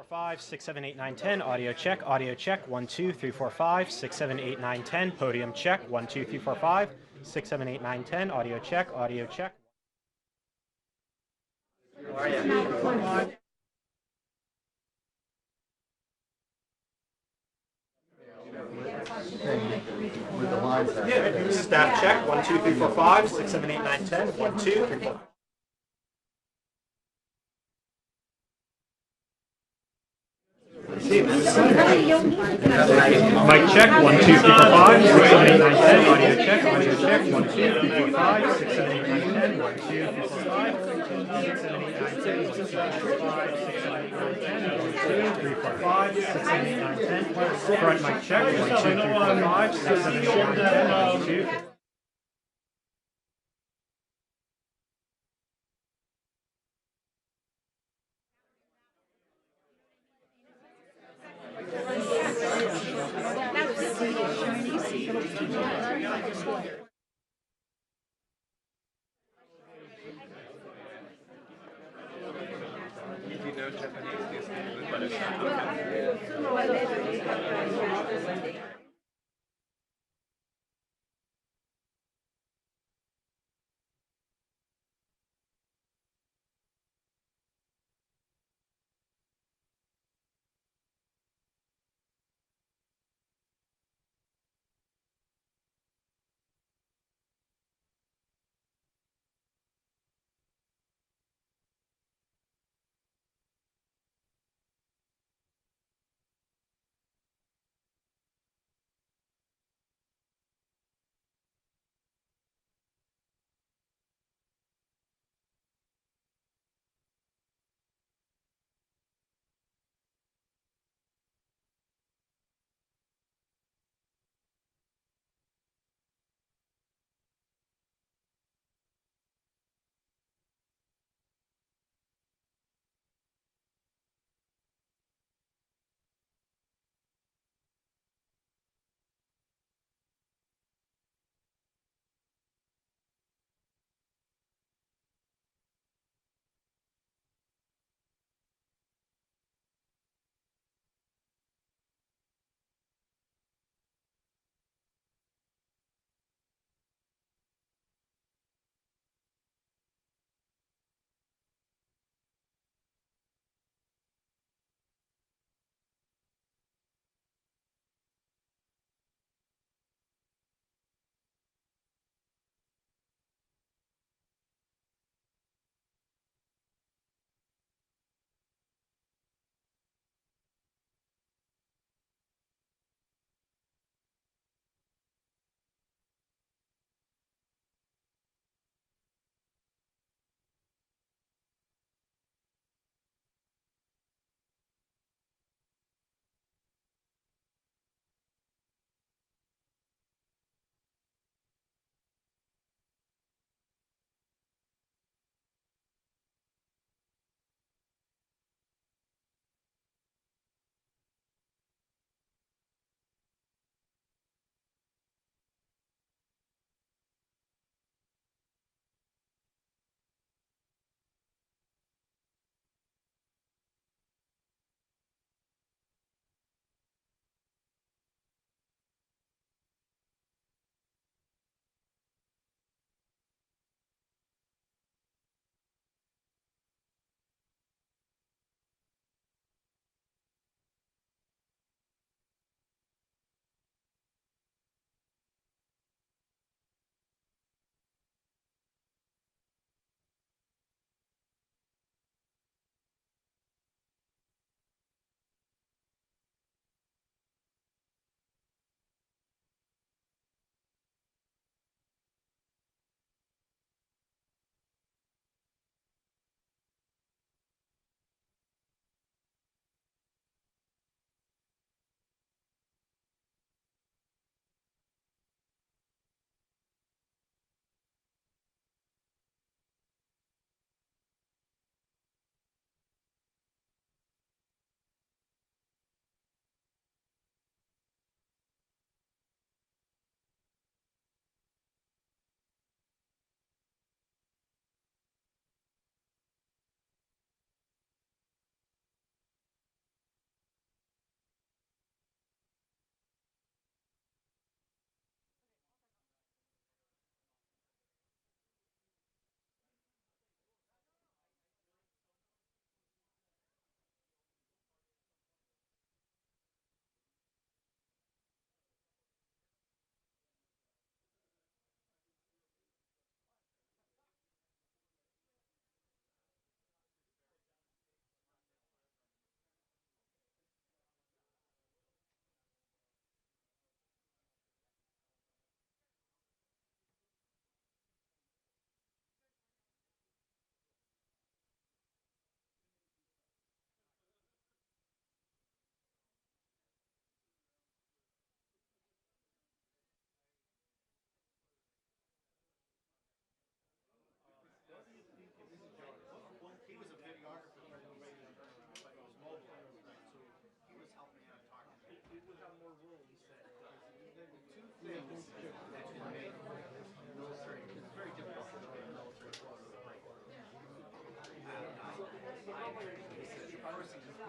4, 5, 6, 7, 8, 9, 10. Audio check, audio check. 1, 2, 3, 4, 5, 6, 7, 8, 9, 10. Podium check. 1, 2, 3, 4, 5, 6, 7, 8, 9, 10. Audio check, audio check. With the lines there. Yeah. Staff check. 1, 2, 3, 4, 5, 6, 7, 8, 9, 10. 1, 2, 3, 4. Mic check, 1, 2, 3, 4, 5, 6, 7, 8, 9, 10. Audio check, 1, 2, 3, 4, 5, 6, 7, 8, 9, 10. 1, 2, 3, 4, 5, 6, 7, 8, 9, 10. 1, 2, 3, 4, 5, 6, 7, 8, 9, 10. 1, 2, 3, 4, 5, 6, 7, 8, 9, 10. Front mic check, 1, 2, 3, 4, 5, 6, 7, 8, 9, 10. 1, 2. If you know Japanese, let us know.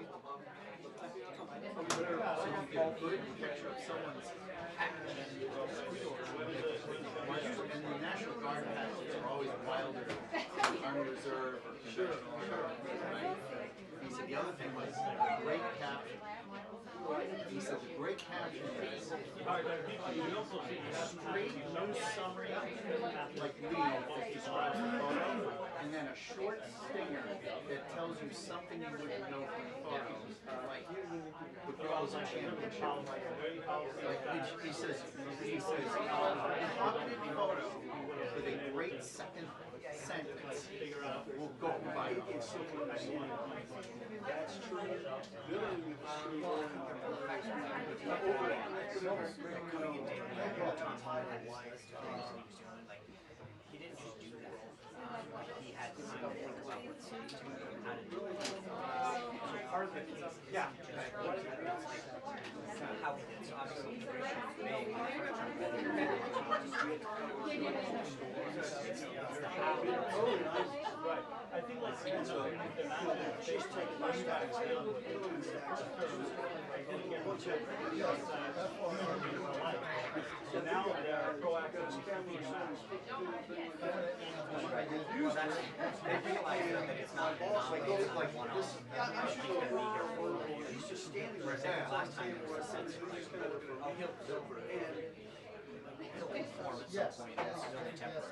So you get a good picture of someone's hat. And the National Guard hats are always wilder than Army Reserve or conventional right? He said the other thing was a great caption. He said the great caption is straight news summary, like Lee describes the photo, and then a short stinger that tells you something you wouldn't know from the photo, like the girls in championship. Like he says, pocketed photo with a great second sentence will go by. That's true. He didn't just do that. He had time to think about what to do, how to do it. So part of the case is how we did it. So obviously immigration is big. Right. I think like she's taking my stacks down with the two stacks of thirds. I didn't get one check. So now they're proactive. They realize that it's not like one-off. He's just standing Whereas there. last time it was a sense of he'll conform at some point. That's only temporary.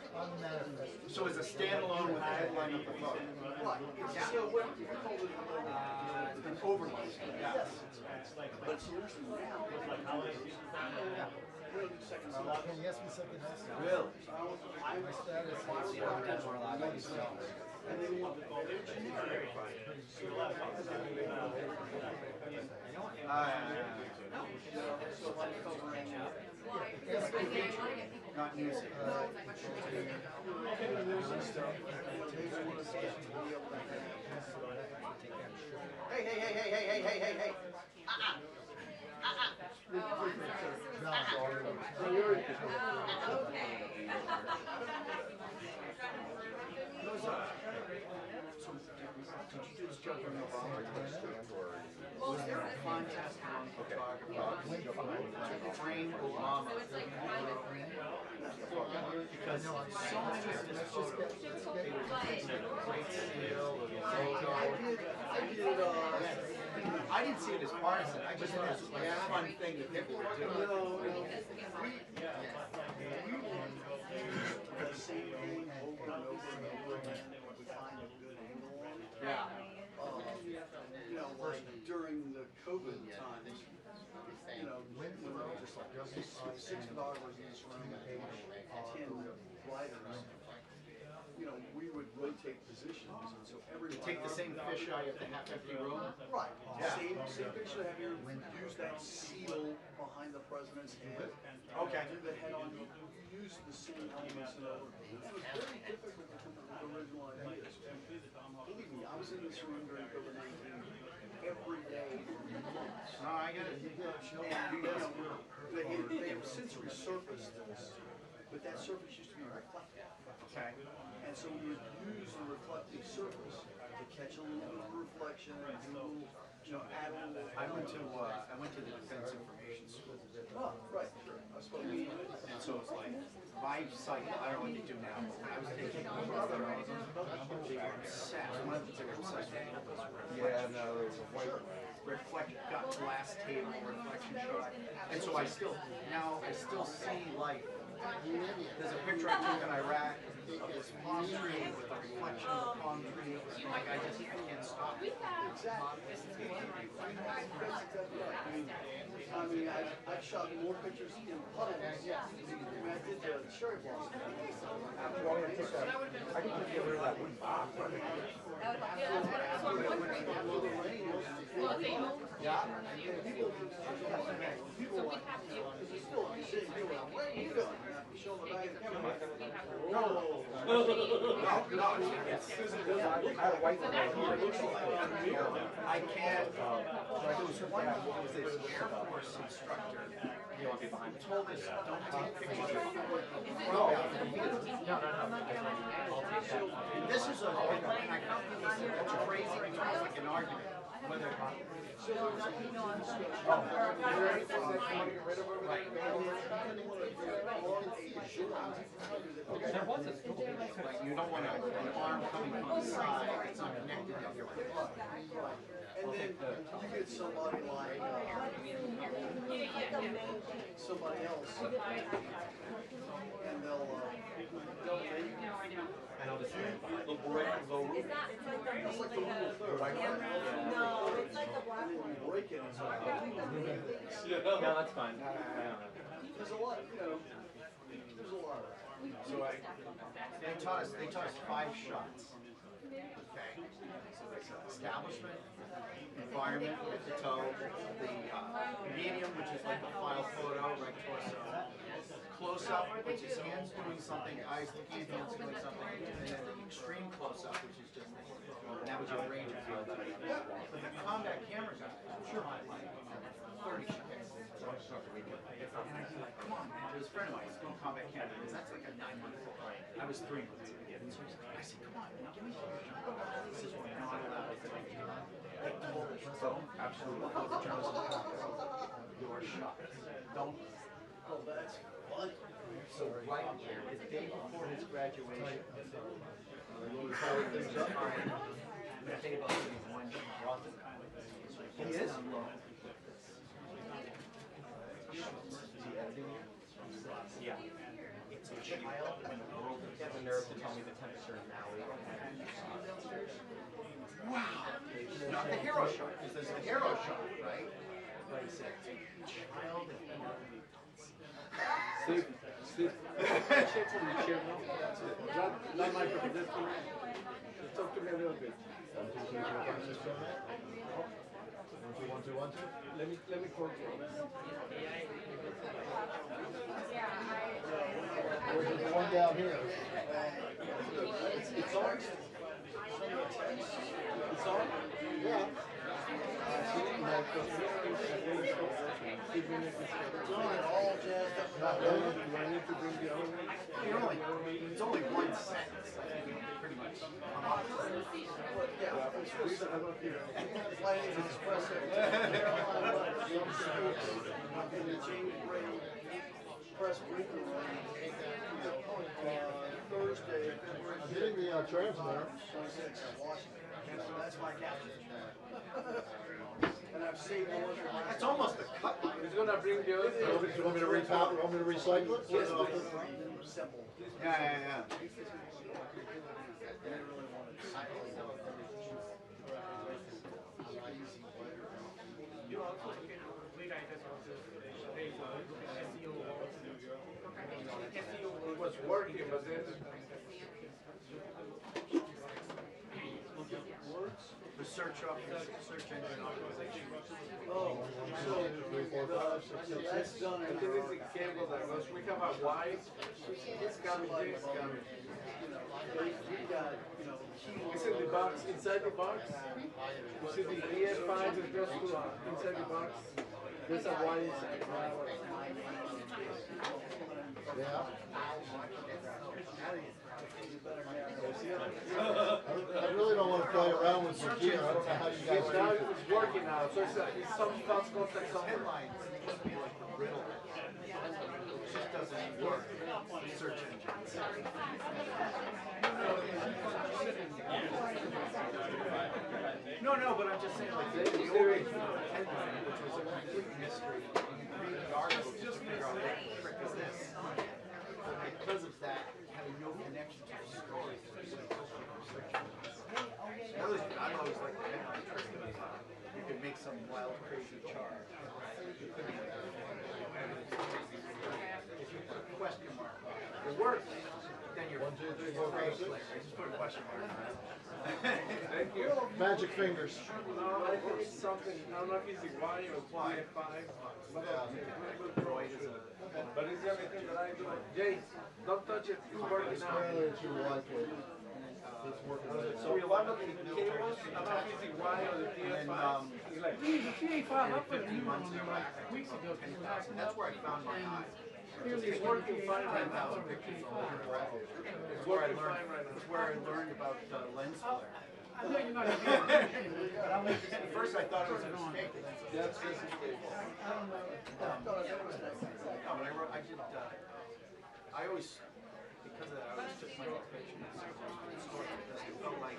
So it's a standalone with a headline of the photo. Right. It's still what we call it An overlay. yes. But it's less than now. We'll do second Can you ask me something else? Really? My status is We're allowed to use it. and they want the Not music. Hey. Did you do this job from Obama? Was there a contest among photographers to frame Obama? Because so many of his photos, they were taken great skill, I didn't see it as partisan. I just thought it was like a fun thing that people were doing. the same thing over and over and over again. We find a good angle on it. Yeah. You know, like during the COVID times, you know, when there were just like six photographers in this room, 10 writers, you know, we would rotate positions, and so every Take the same fisheye at the half-empty room. right, Yeah. same picture. Have you use that seal behind the president's head? Okay. Do the head on. You use the same elements and over. It was very difficult to come up with original ideas. Believe me, I was in this room during COVID-19 every day for months. No, I get it. And, they have since resurfaced this, but that surface used to be reflective. Okay. And so we would use the reflective surface to catch a little bit of reflection and do a little, you know, add a little. I went to the Defense Information School. Oh, right, sure. I suppose. And so it's like, my site, I don't know what they do now, but when I was taking over, they were obsessed. One of the things they were obsessed with was reflect, got glass table reflection shot. And so I still see life. There's a picture I took in Iraq of this palm tree with a reflection of the palm tree. Like I can't stop it. I mean, I've shot more pictures in puddles. I mean, I did the cherry blossom. I can just get rid of that one box. Yeah. Show the back of the camera. No. I had a white one right here. I can't. There was one Air Force instructor told us don't take pictures of and this is a, and I can't believe this, it's crazy, it's almost like an argument. whether there was a school, like you don't want an arm coming from the side, it's not connected to your foot. And then you get somebody like somebody else, and they'll make And I'll just stand by. Is that it's like the it's like the rule of third. camera? No, it's like the black And then one. you break it, it's like, No, that's fine. there's a lot, there's a lot of that. So they taught us 5 shots. Okay. So it's establishment, environment with the toe, the medium, which is like a file photo, right torso. Close up, which is hands doing something, eyes looking at hands doing something, and then the extreme close up, which is just this. And that was your range of field. But the combat camera guys, I'm sure I like 30 shots. And I was like, come on, man. There was a friend of mine, he's doing combat camera, because that's like a 9-month-old. I was 3 months. I said, come on, man, give me some. He says, we're not allowed to take they told us, don't absolutely put the journalism your shot. Don't. Oh, that's fun. So right here, the day before his graduation, the day about one brother. He is? Yeah. It's a child when the world He has the nerve to tell me the temperature in Maui. wow. Not the hero shot, because there's the hero shot, right? But it's a child Steve, check from the chair now. Not microphone, just talk to me a little bit. 1, 2, 3, 4, 5, 6, 7, 8. 1, 2, 1, 2, 1, 2. Let me control. There's the one down here. It's on? It's on? Yeah. It's on, all jazzed up. Not really. Do I need to bring the other one? it's only one sentence, pretty much. Yeah, it's just, I don't hear. my name is Espresso. Carolina Leavitt, in the James Gray press briefing room. Thursday, February I'm hitting the transmitter. 26th, Washington. That's my caption. And I've saved the one. That's almost a cut. He's gonna bring the other. You want me to repop it? Want me to recycle it? Yes, simple. Yeah. It was working, but then. The search engine optimization. Oh, so that's done. I think it's the cable that goes. We have a wide. It's coming. It's coming. We got, It's in the box. Inside the box. You see the EF5 is just inside the box. There's a wide inside. Yeah. I really don't want to play around with your gear. I don't know how you guys It's now do it. it's working now. So it's some thoughts contact somewhere. Headlines supposed to be like the riddle. It just doesn't work. Search engines. No, but I'm just saying, like, the old headline, which was a complete mystery, and you read the article just to figure out what the frick is this. But because of that, having no connection to the story, I've always liked the headline trick. You could make some wild, crazy charge. If you put a question mark on it, it works. Then you're 1, 2, 3, 4, 5, 6. just put a question mark on it. Thank you. Magic fingers. No, I think it's something. I don't know if it's the Y or Y5. But it's the only thing that I do. Jay, don't touch it. It's working It's now. fairly too likely. It's working. So one of the cables, I don't know if it's the Y or the TS5. He's like, weeks ago. That's where I found my eye. it's working fine right now. It's where I learned. It's where I learned about lens flare. At first I thought it was a mistake. That's just a mistake. No, but I wrote, I did, I always, because of that, I always took my pictures of the story because I felt like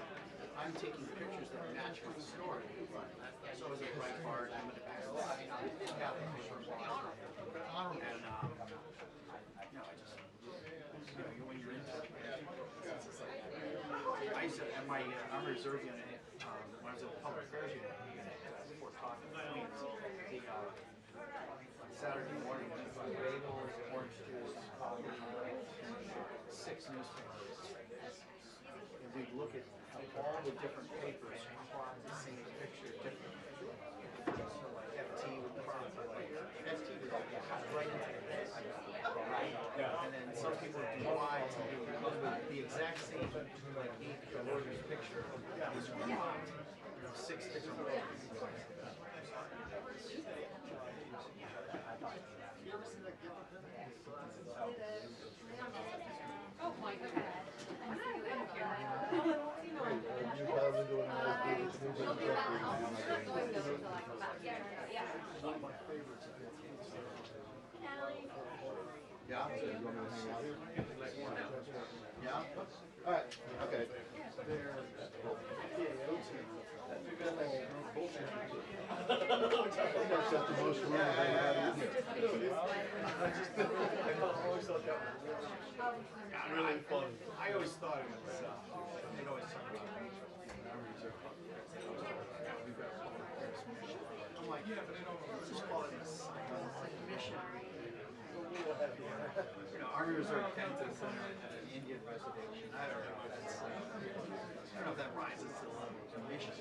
I'm taking pictures that match my story. So I was at Breitbart, I'm at the back of the line, I'm Catholic for and, I just, when you're into it, it's just like, I used to, at my Army Reserve unit, when I was at the public affairs unit, before talking to Queens, Saturday morning, bagels, orange juice, coffee, 6 newspapers. And we'd look at how all the different papers plot the same picture differently. So like FT would plot like FT would cut right into the face. And then some people would do Y to the exact same like 8 orders picture was remarked 6 different ways. Oh my God. You probably go in there and do this movie and stuff. Yeah. You want me to hang out here? Yeah. Alright, okay. That's not the most room I've ever had, isn't it? Really fun. I always thought it was, they'd always talk about Rachel. I'm like, yeah, but they don't just call it a mission. Army Reserve Dental Center at an Indian reservation. I don't know. That's, I don't know if that rises to the level of mission.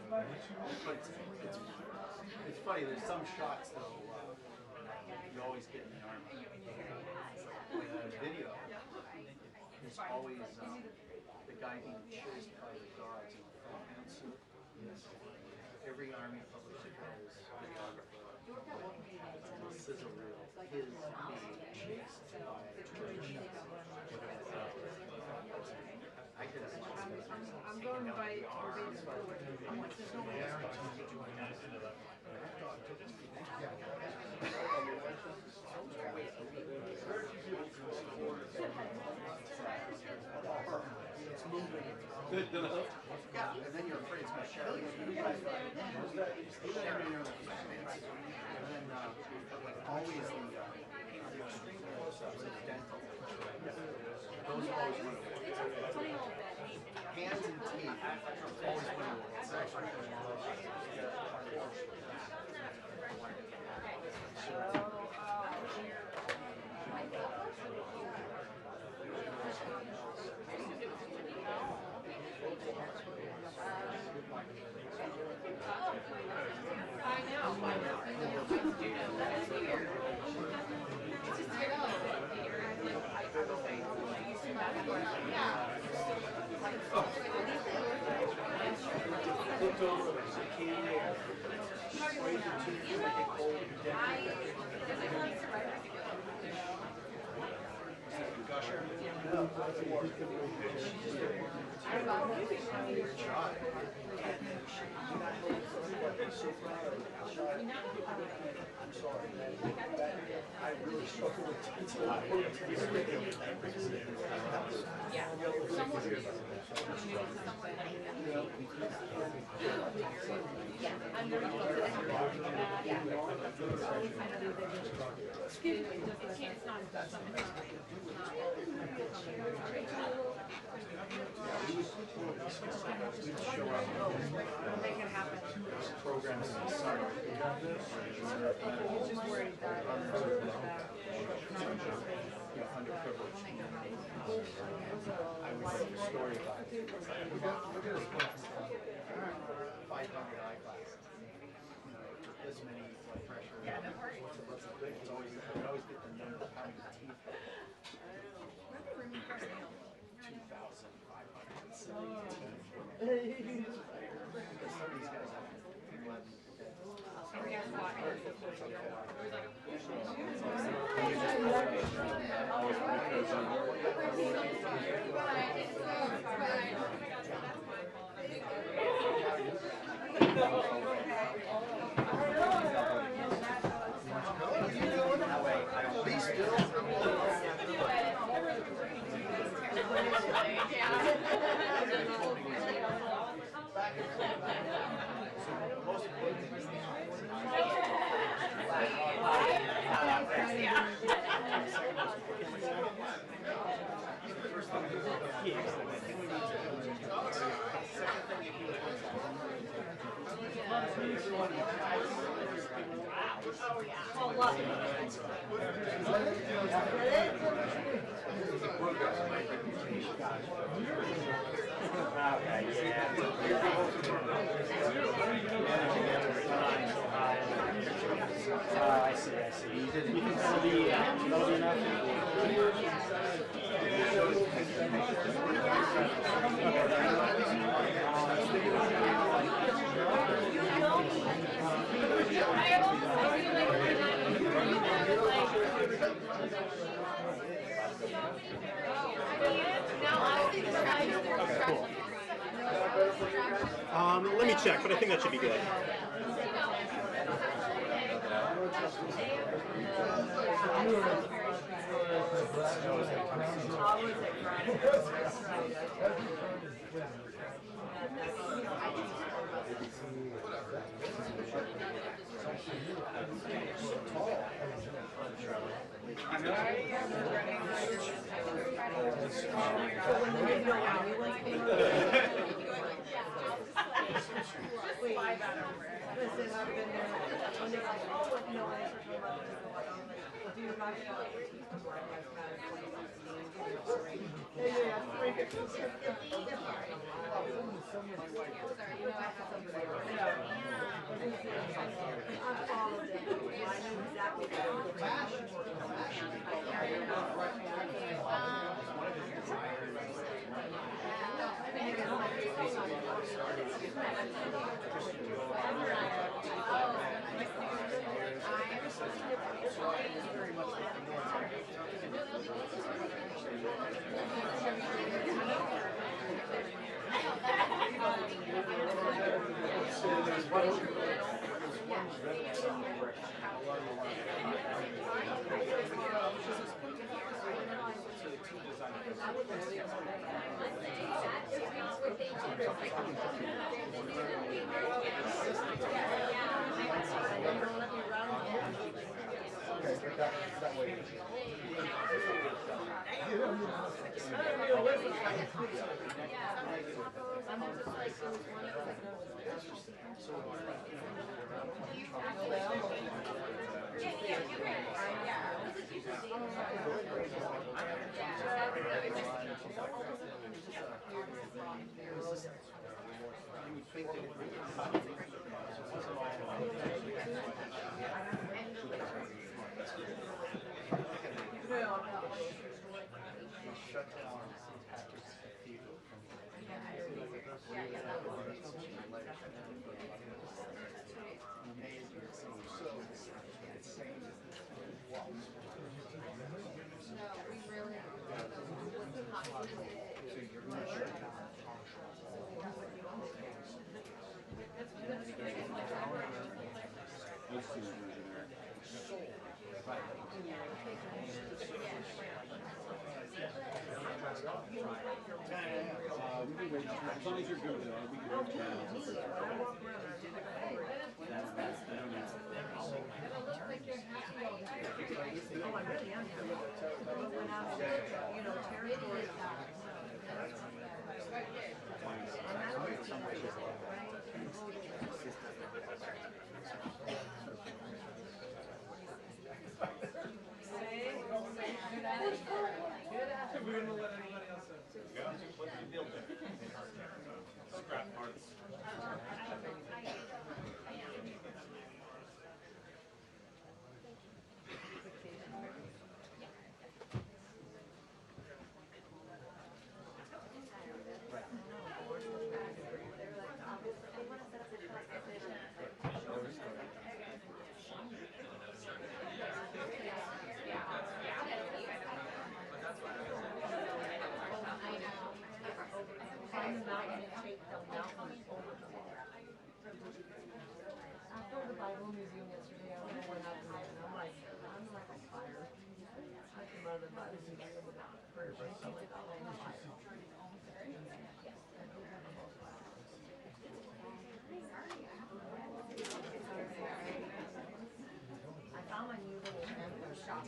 But it's funny. There's some shots though you always get in the Army. The video is always the guy being chased by the dogs in the full pantsuit. Every Army publisher has photographer. Sizzle reel. His being chased by a Turkish. I did a I'm going by arms. It's moving. Yeah, and then you're afraid it's going to share. And then always the extreme close-ups of dental. Those always win awards. Hands and teeth always win awards. Programs in the summer. Underprivileged. I would write a story about it. Look at this class. 500 eyeglasses. Took this many blood pressure. Yeah, no worries. It's always, I always get the number of how many teeth. 2,517 teeth. Because some of these guys have 11 teeth. I see, I see. You think that'll be enough? Let me check, but I think that should be good. Listen, I've been there. When they're like, oh, what, no answer to my dude, I've got it. found my new little shop.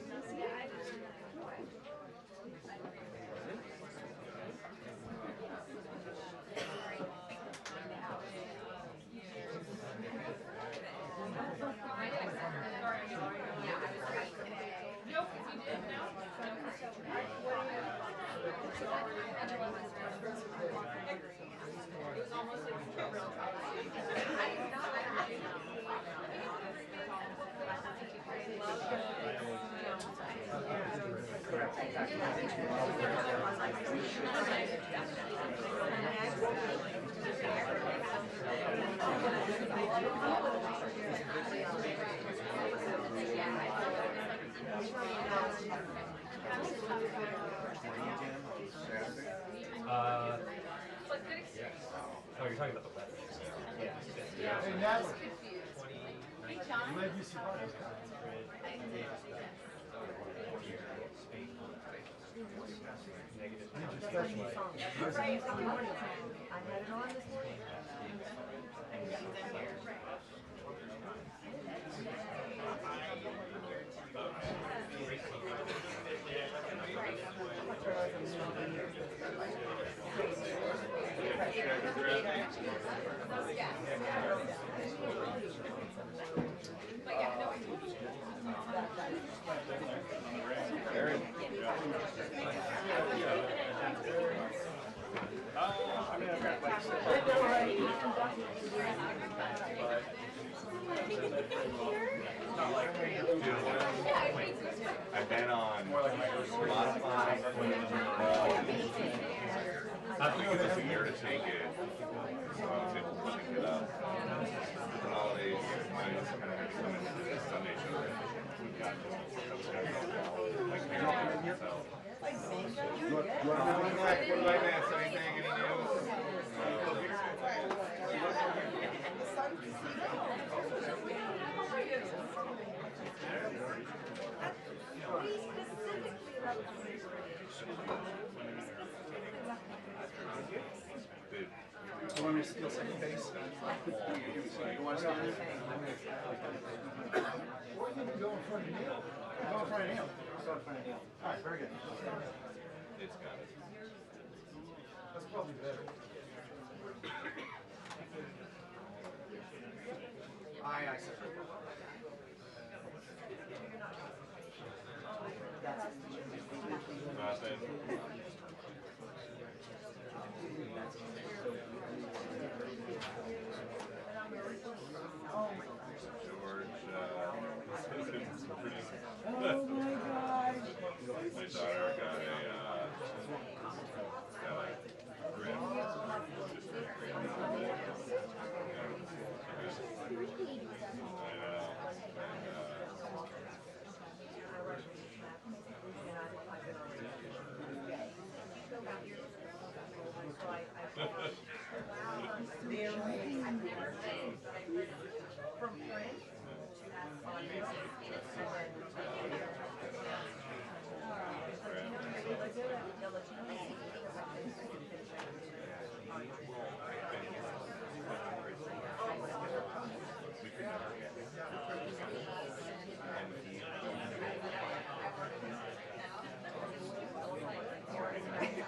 Oh, you're talking about the weather. Yeah. Hey, Natalie. You might be surprised. Negative. Right, this morning. I had it on this morning. I mean, I've got like I've been on Spotify. I think it was a year to take it, so I was able to pick it up. For the holidays, I just kind of had to come into the Sunday show. We've got like here, so. What do I miss? Anything? Any news? Dude. You want me to steal second base? You want to stand there? Or you can go in front of Neil. Go in front of Neil. Go in front of Neil. All right, very good. It's got it. That's probably better. Aye, sir. Nothing. George, pretty. Oh my gosh. My daughter got a grin. Just a grin. I know. From Prince.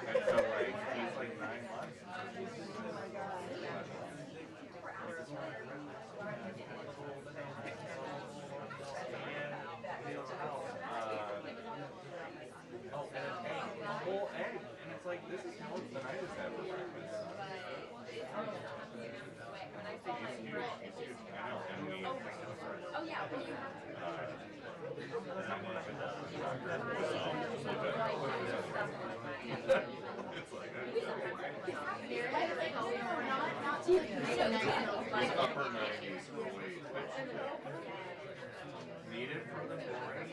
And so like he's like 9 months. oh, and an egg, a whole egg, and it's like this is more than I just had for breakfast. He's huge. He's huge. I know. And we. Oh, yeah, well, you have It's like to. upper 90s for weight, which needed for the brain.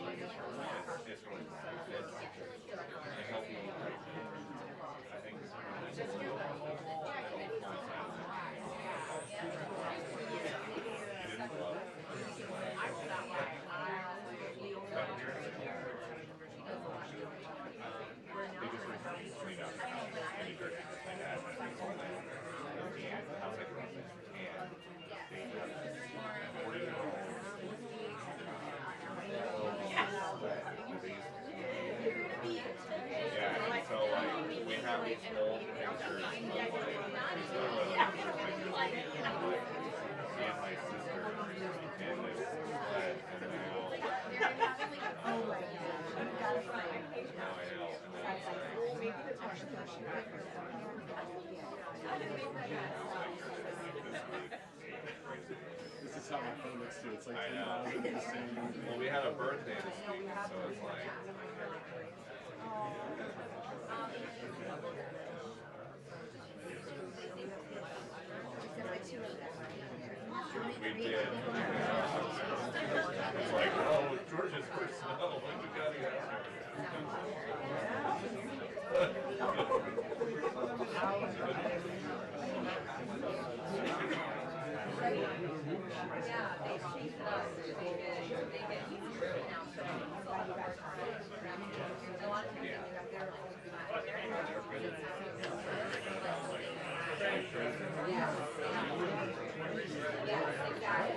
It's really it helped me. I think biggest now I know. And then it's like, Maybe the question that she might be This is how my phone looks too. It's like I know. 10,000 the same. Well, we had a birthday this week, so it's like. We did. It's like, oh, Georgia's first snow. We gotta get out.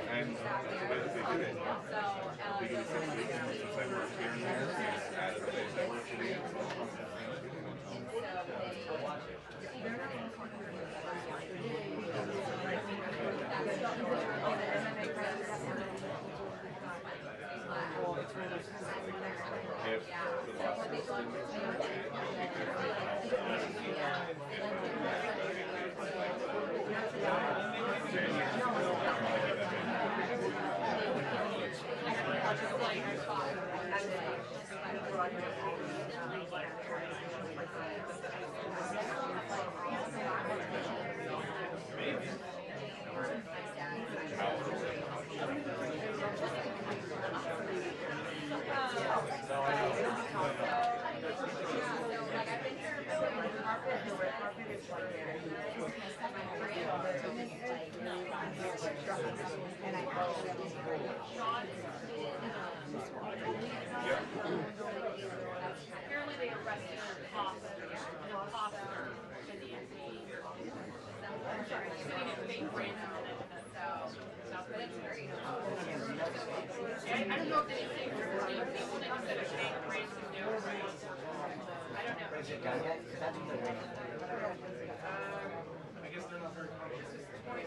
And the way that they did it, they did it since I worked here and there, they just added the days I worked here. Apparently they arrested Foster in the sitting at fake random but it's great. I don't know if they say people that said a fake random news. I don't know. Is it done yet? Because that's what they're I guess they're not very Pretty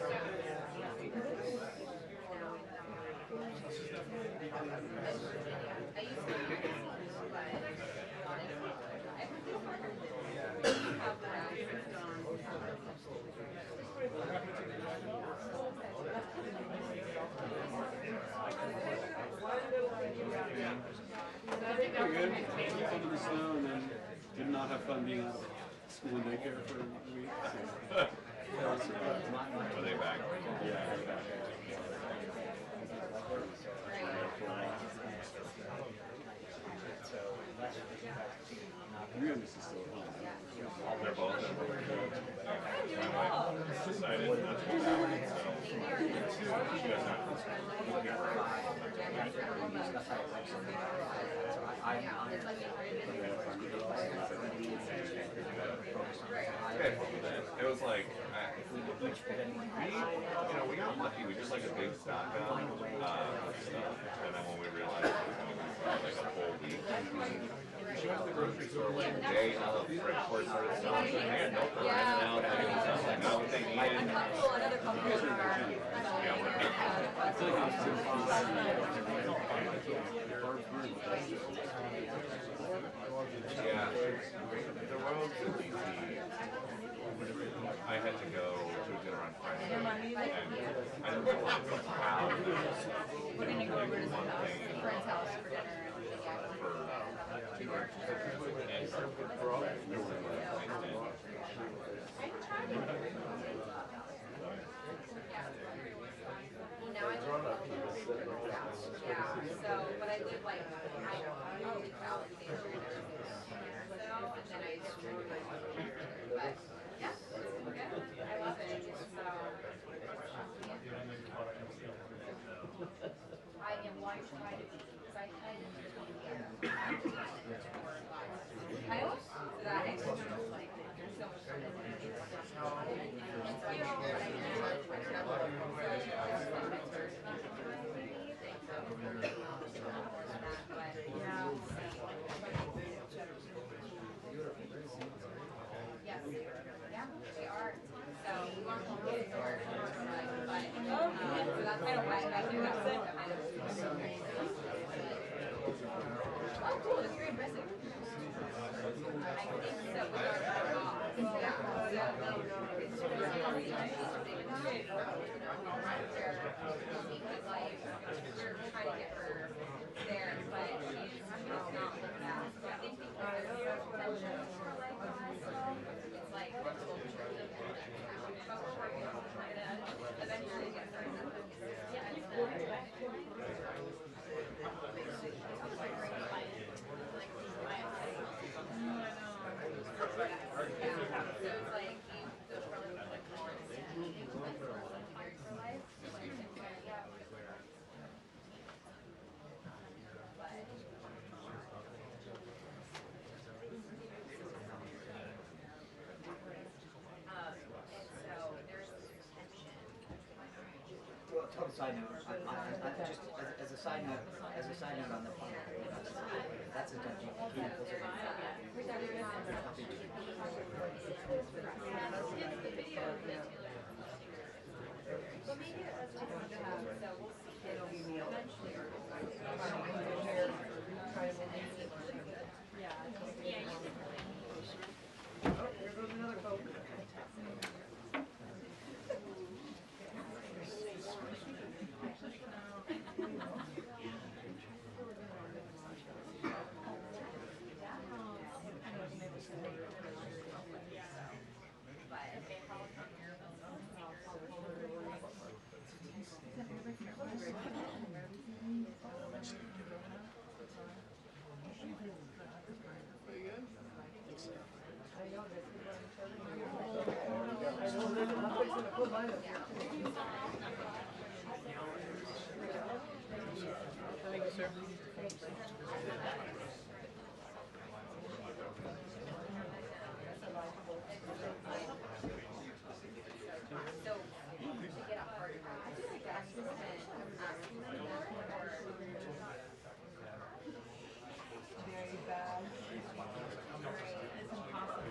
good. Fun in the snow and then did not have fun being out of school and daycare for a week. So. Are they back? Yeah, they're back. Rios is still at home. They're both. My wife decided that's what's happening, so she does not. It was like, we got lucky. We just like a big stock up stuff, and then when we realized it was going to be like a whole week, she went to the grocery store like the day of right before it started snowing. So they had milk for in and out, and stuff like that. What they needed. I feel like it's too Yeah, the roads in DC, I had to go to a dinner on Friday, and I didn't realize how We're going to go over to some friend's house for dinner. Well, now I live but I live like Alexandria and everything. And then I just moved but yeah, it's good. I love it. I am like trying to because I kind of so that extra like so much fun. Well, total side note, just as a side note, on the phone, that's a chemicals. Oh, here goes another coat. Thank you, sir. Very bad. It's impossible.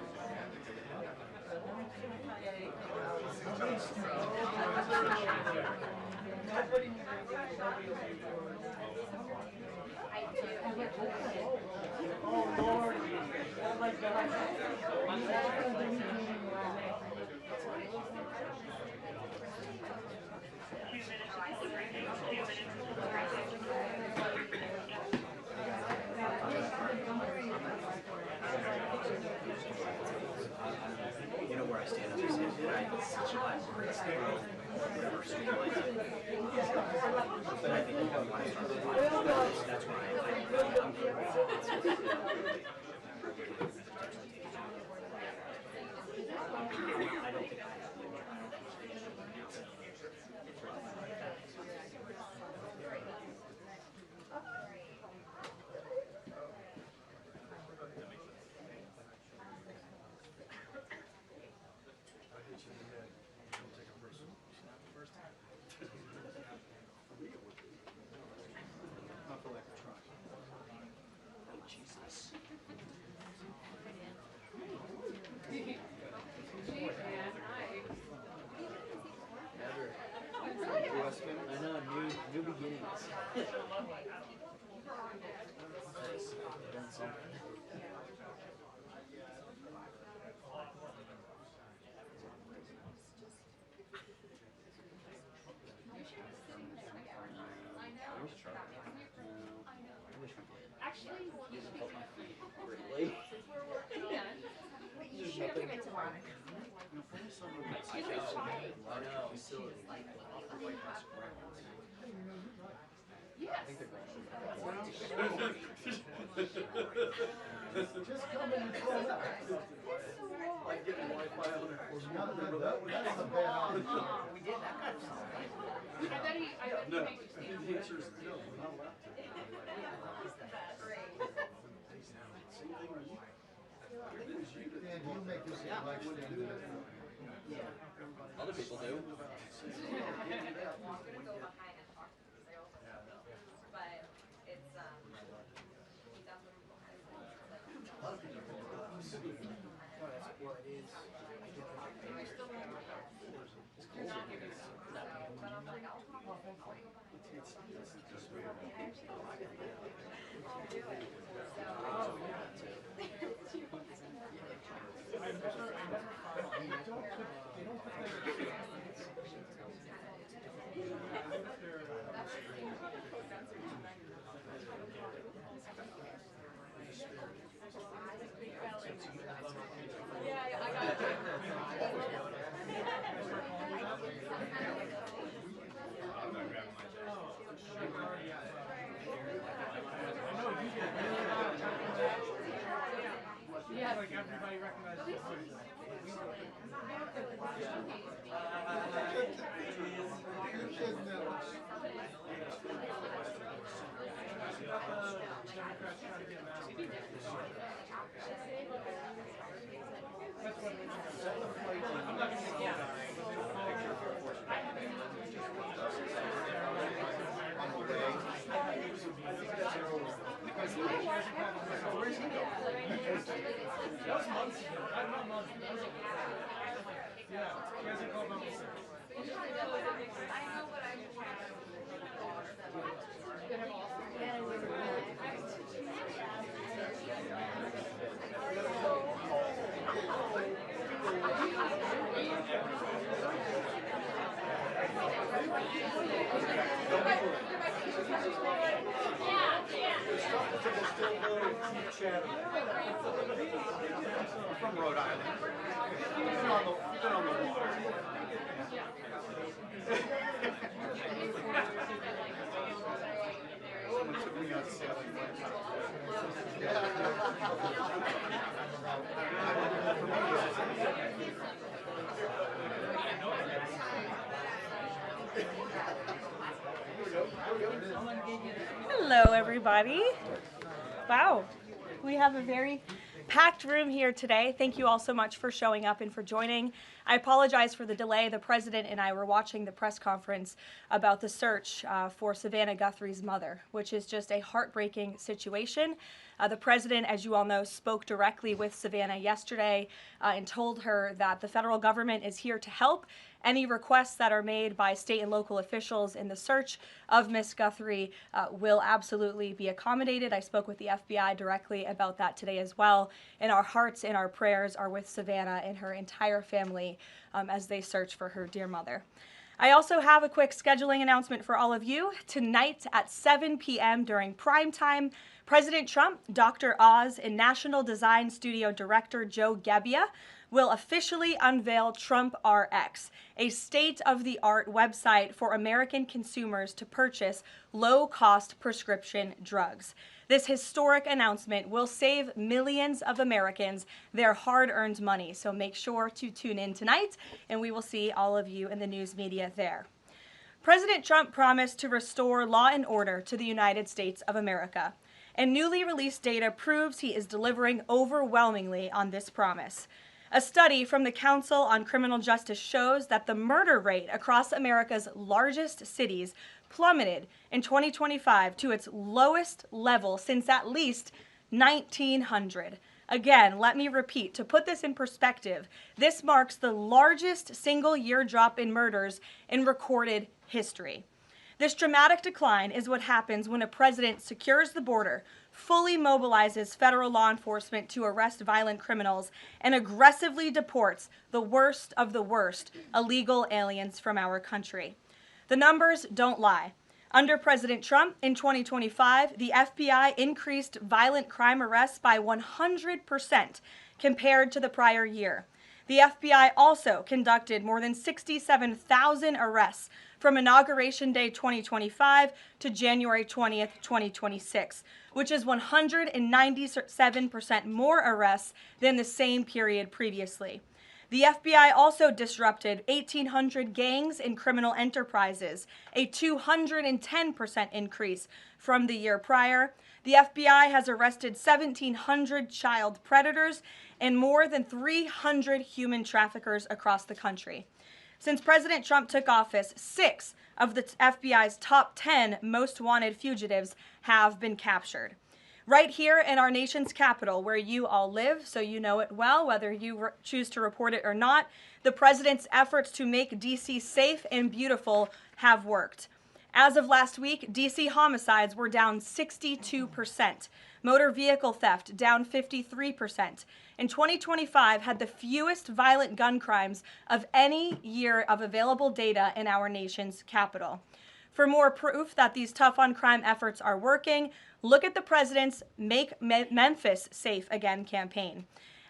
Oh Lord! Oh my God! You know where I stand as a citizen, right? Whatever streetlight. But I think you have one start with life. That's why I'm I don't think I have the Not for lack of trying. Oh, Jesus. I know, new beginnings. Done something. Actually, Use it help my feet greatly. since we're working on it, you should give it to Monica. I know. Like, Whitehouse grounds. yes. Just come in and pull that. Like getting Wi-Fi on it. That's a bad option. We did that kind of stuff. I bet he No, makes you stand. the answer is no, we're not allowed to. Same thing with you. Dan, do you make this Yeah. like When you do that, Yeah. Other people do. I'm gonna go behind and talk to the sales. But it's, he does them behind. A lot of people do. No, that's what it is. I still won't work out. You're not giving them. But I'm like, I'll talk. I'll do it. So. Yeah, like everybody recognizes the voice. That was months ago. Not months. That was yeah. You guys are called on From Rhode Island. You've been on the water. Someone took me out sailing one time. Hello, everybody. Wow, we have a very packed room here today. Thank you all so much for showing up and for joining. I apologize for the delay. The president and I were watching the press conference about the search for Savannah Guthrie's mother, which is just a heartbreaking situation. The president, as you all know, spoke directly with Savannah yesterday and told her that the federal government is here to help. Any requests that are made by state and local officials in the search of Miss Guthrie will absolutely be accommodated. I spoke with the FBI directly about that today as well. And our hearts and our prayers are with Savannah and her entire family as they search for her dear mother. I also have a quick scheduling announcement for all of you. Tonight at 7 p.m. during prime time, President Trump, Dr. Oz, and National Design Studio Director Joe Gebbia will officially unveil Trump RX, a state-of-the-art website for American consumers to purchase low-cost prescription drugs. This historic announcement will save millions of Americans their hard-earned money, so make sure to tune in tonight, and we will see all of you in the news media there. President Trump promised to restore law and order to the United States of America, and newly released data proves he is delivering overwhelmingly on this promise. A study from the Council on Criminal Justice shows that the murder rate across America's largest cities plummeted in 2025 to its lowest level since at least 1900. Again, let me repeat, to put this in perspective, this marks the largest single-year drop in murders in recorded history. This dramatic decline is what happens when a president secures the border, fully mobilizes federal law enforcement to arrest violent criminals, and aggressively deports the worst of the worst illegal aliens from our country. The numbers don't lie. Under President Trump in 2025, the FBI increased violent crime arrests by 100% compared to the prior year. The FBI also conducted more than 67,000 arrests from Inauguration Day 2025 to January 20th, 2026, which is 197% more arrests than the same period previously. The FBI also disrupted 1,800 gangs and criminal enterprises, a 210% increase from the year prior. The FBI has arrested 1,700 child predators and more than 300 human traffickers across the country. Since President Trump took office, 6 of the FBI's top 10 most wanted fugitives have been captured. Right here in our nation's capital, where you all live, so you know it well, whether you choose to report it or not, the president's efforts to make D.C. safe and beautiful have worked. As of last week, DC homicides were down 62%. Motor vehicle theft down 53%. And 2025 had the fewest violent gun crimes of any year of available data in our nation's capital. For more proof that these tough on crime efforts are working, look at the president's Make Memphis Safe Again campaign.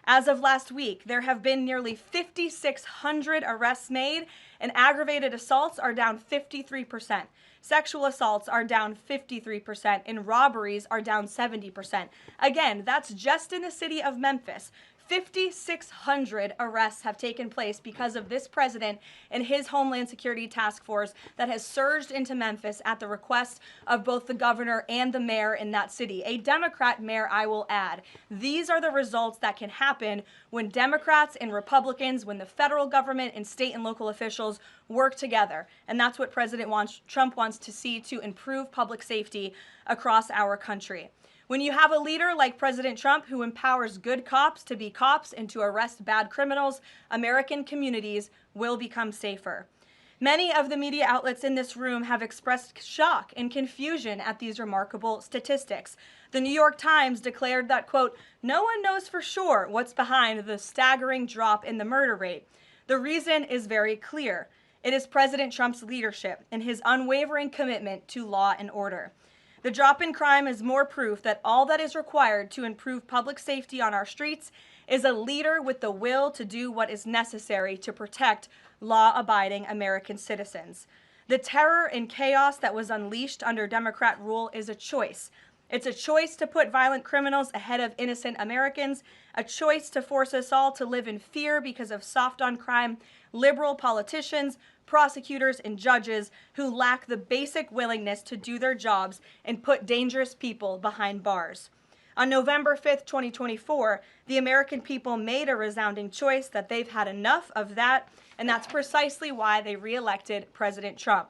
As of last week, there have been nearly 5,600 arrests made, and aggravated assaults are down 53%. Sexual assaults are down 53%, and robberies are down 70%. Again, that's just in the city of Memphis. 5,600 arrests have taken place because of this president and his Homeland Security Task Force that has surged into Memphis at the request of both the governor and the mayor in that city. A Democrat mayor, I will add. These are the results that can happen when Democrats and Republicans, when the federal government and state and local officials work together. And that's what Trump wants to see to improve public safety across our country. When you have a leader like President Trump who empowers good cops to be cops and to arrest bad criminals, American communities will become safer. Many of the media outlets in this room have expressed shock and confusion at these remarkable statistics. The New York Times declared that, quote, "No one knows for sure what's behind the staggering drop in the murder rate. The reason is very clear. It is President Trump's leadership and his unwavering commitment to law and order. The drop in crime is more proof that all that is required to improve public safety on our streets is a leader with the will to do what is necessary to protect law-abiding American citizens. The terror and chaos that was unleashed under Democrat rule is a choice. It's a choice to put violent criminals ahead of innocent Americans, a choice to force us all to live in fear because of soft on crime, liberal politicians, prosecutors, and judges who lack the basic willingness to do their jobs and put dangerous people behind bars. On November 5th, 2024, the American people made a resounding choice that they've had enough of that, and that's precisely why they reelected President Trump.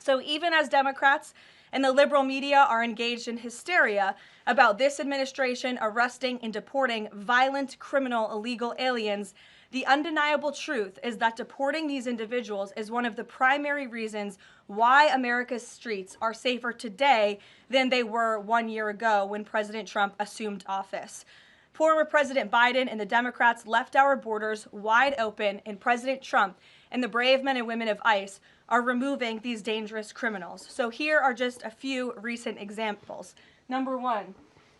So even as Democrats and the liberal media are engaged in hysteria about this administration arresting and deporting violent, criminal, illegal aliens, the undeniable truth is that deporting these individuals is one of the primary reasons why America's streets are safer today than they were 1 year ago when President Trump assumed office. Former President Biden and the Democrats left our borders wide open, and President Trump and the brave men and women of ICE are removing these dangerous criminals. So here are just a few recent examples. Number one,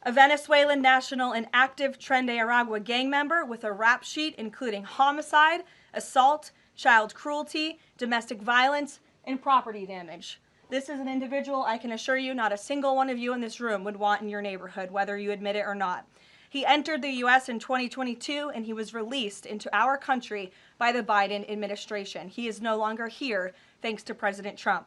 a Venezuelan national and active Tren de Aragua gang member with a rap sheet including homicide, assault, child cruelty, domestic violence, and property damage. This is an individual I can assure you not a single one of you in this room would want in your neighborhood, whether you admit it or not. He entered the U.S. in 2022, and he was released into our country by the Biden administration. He is no longer here, thanks to President Trump.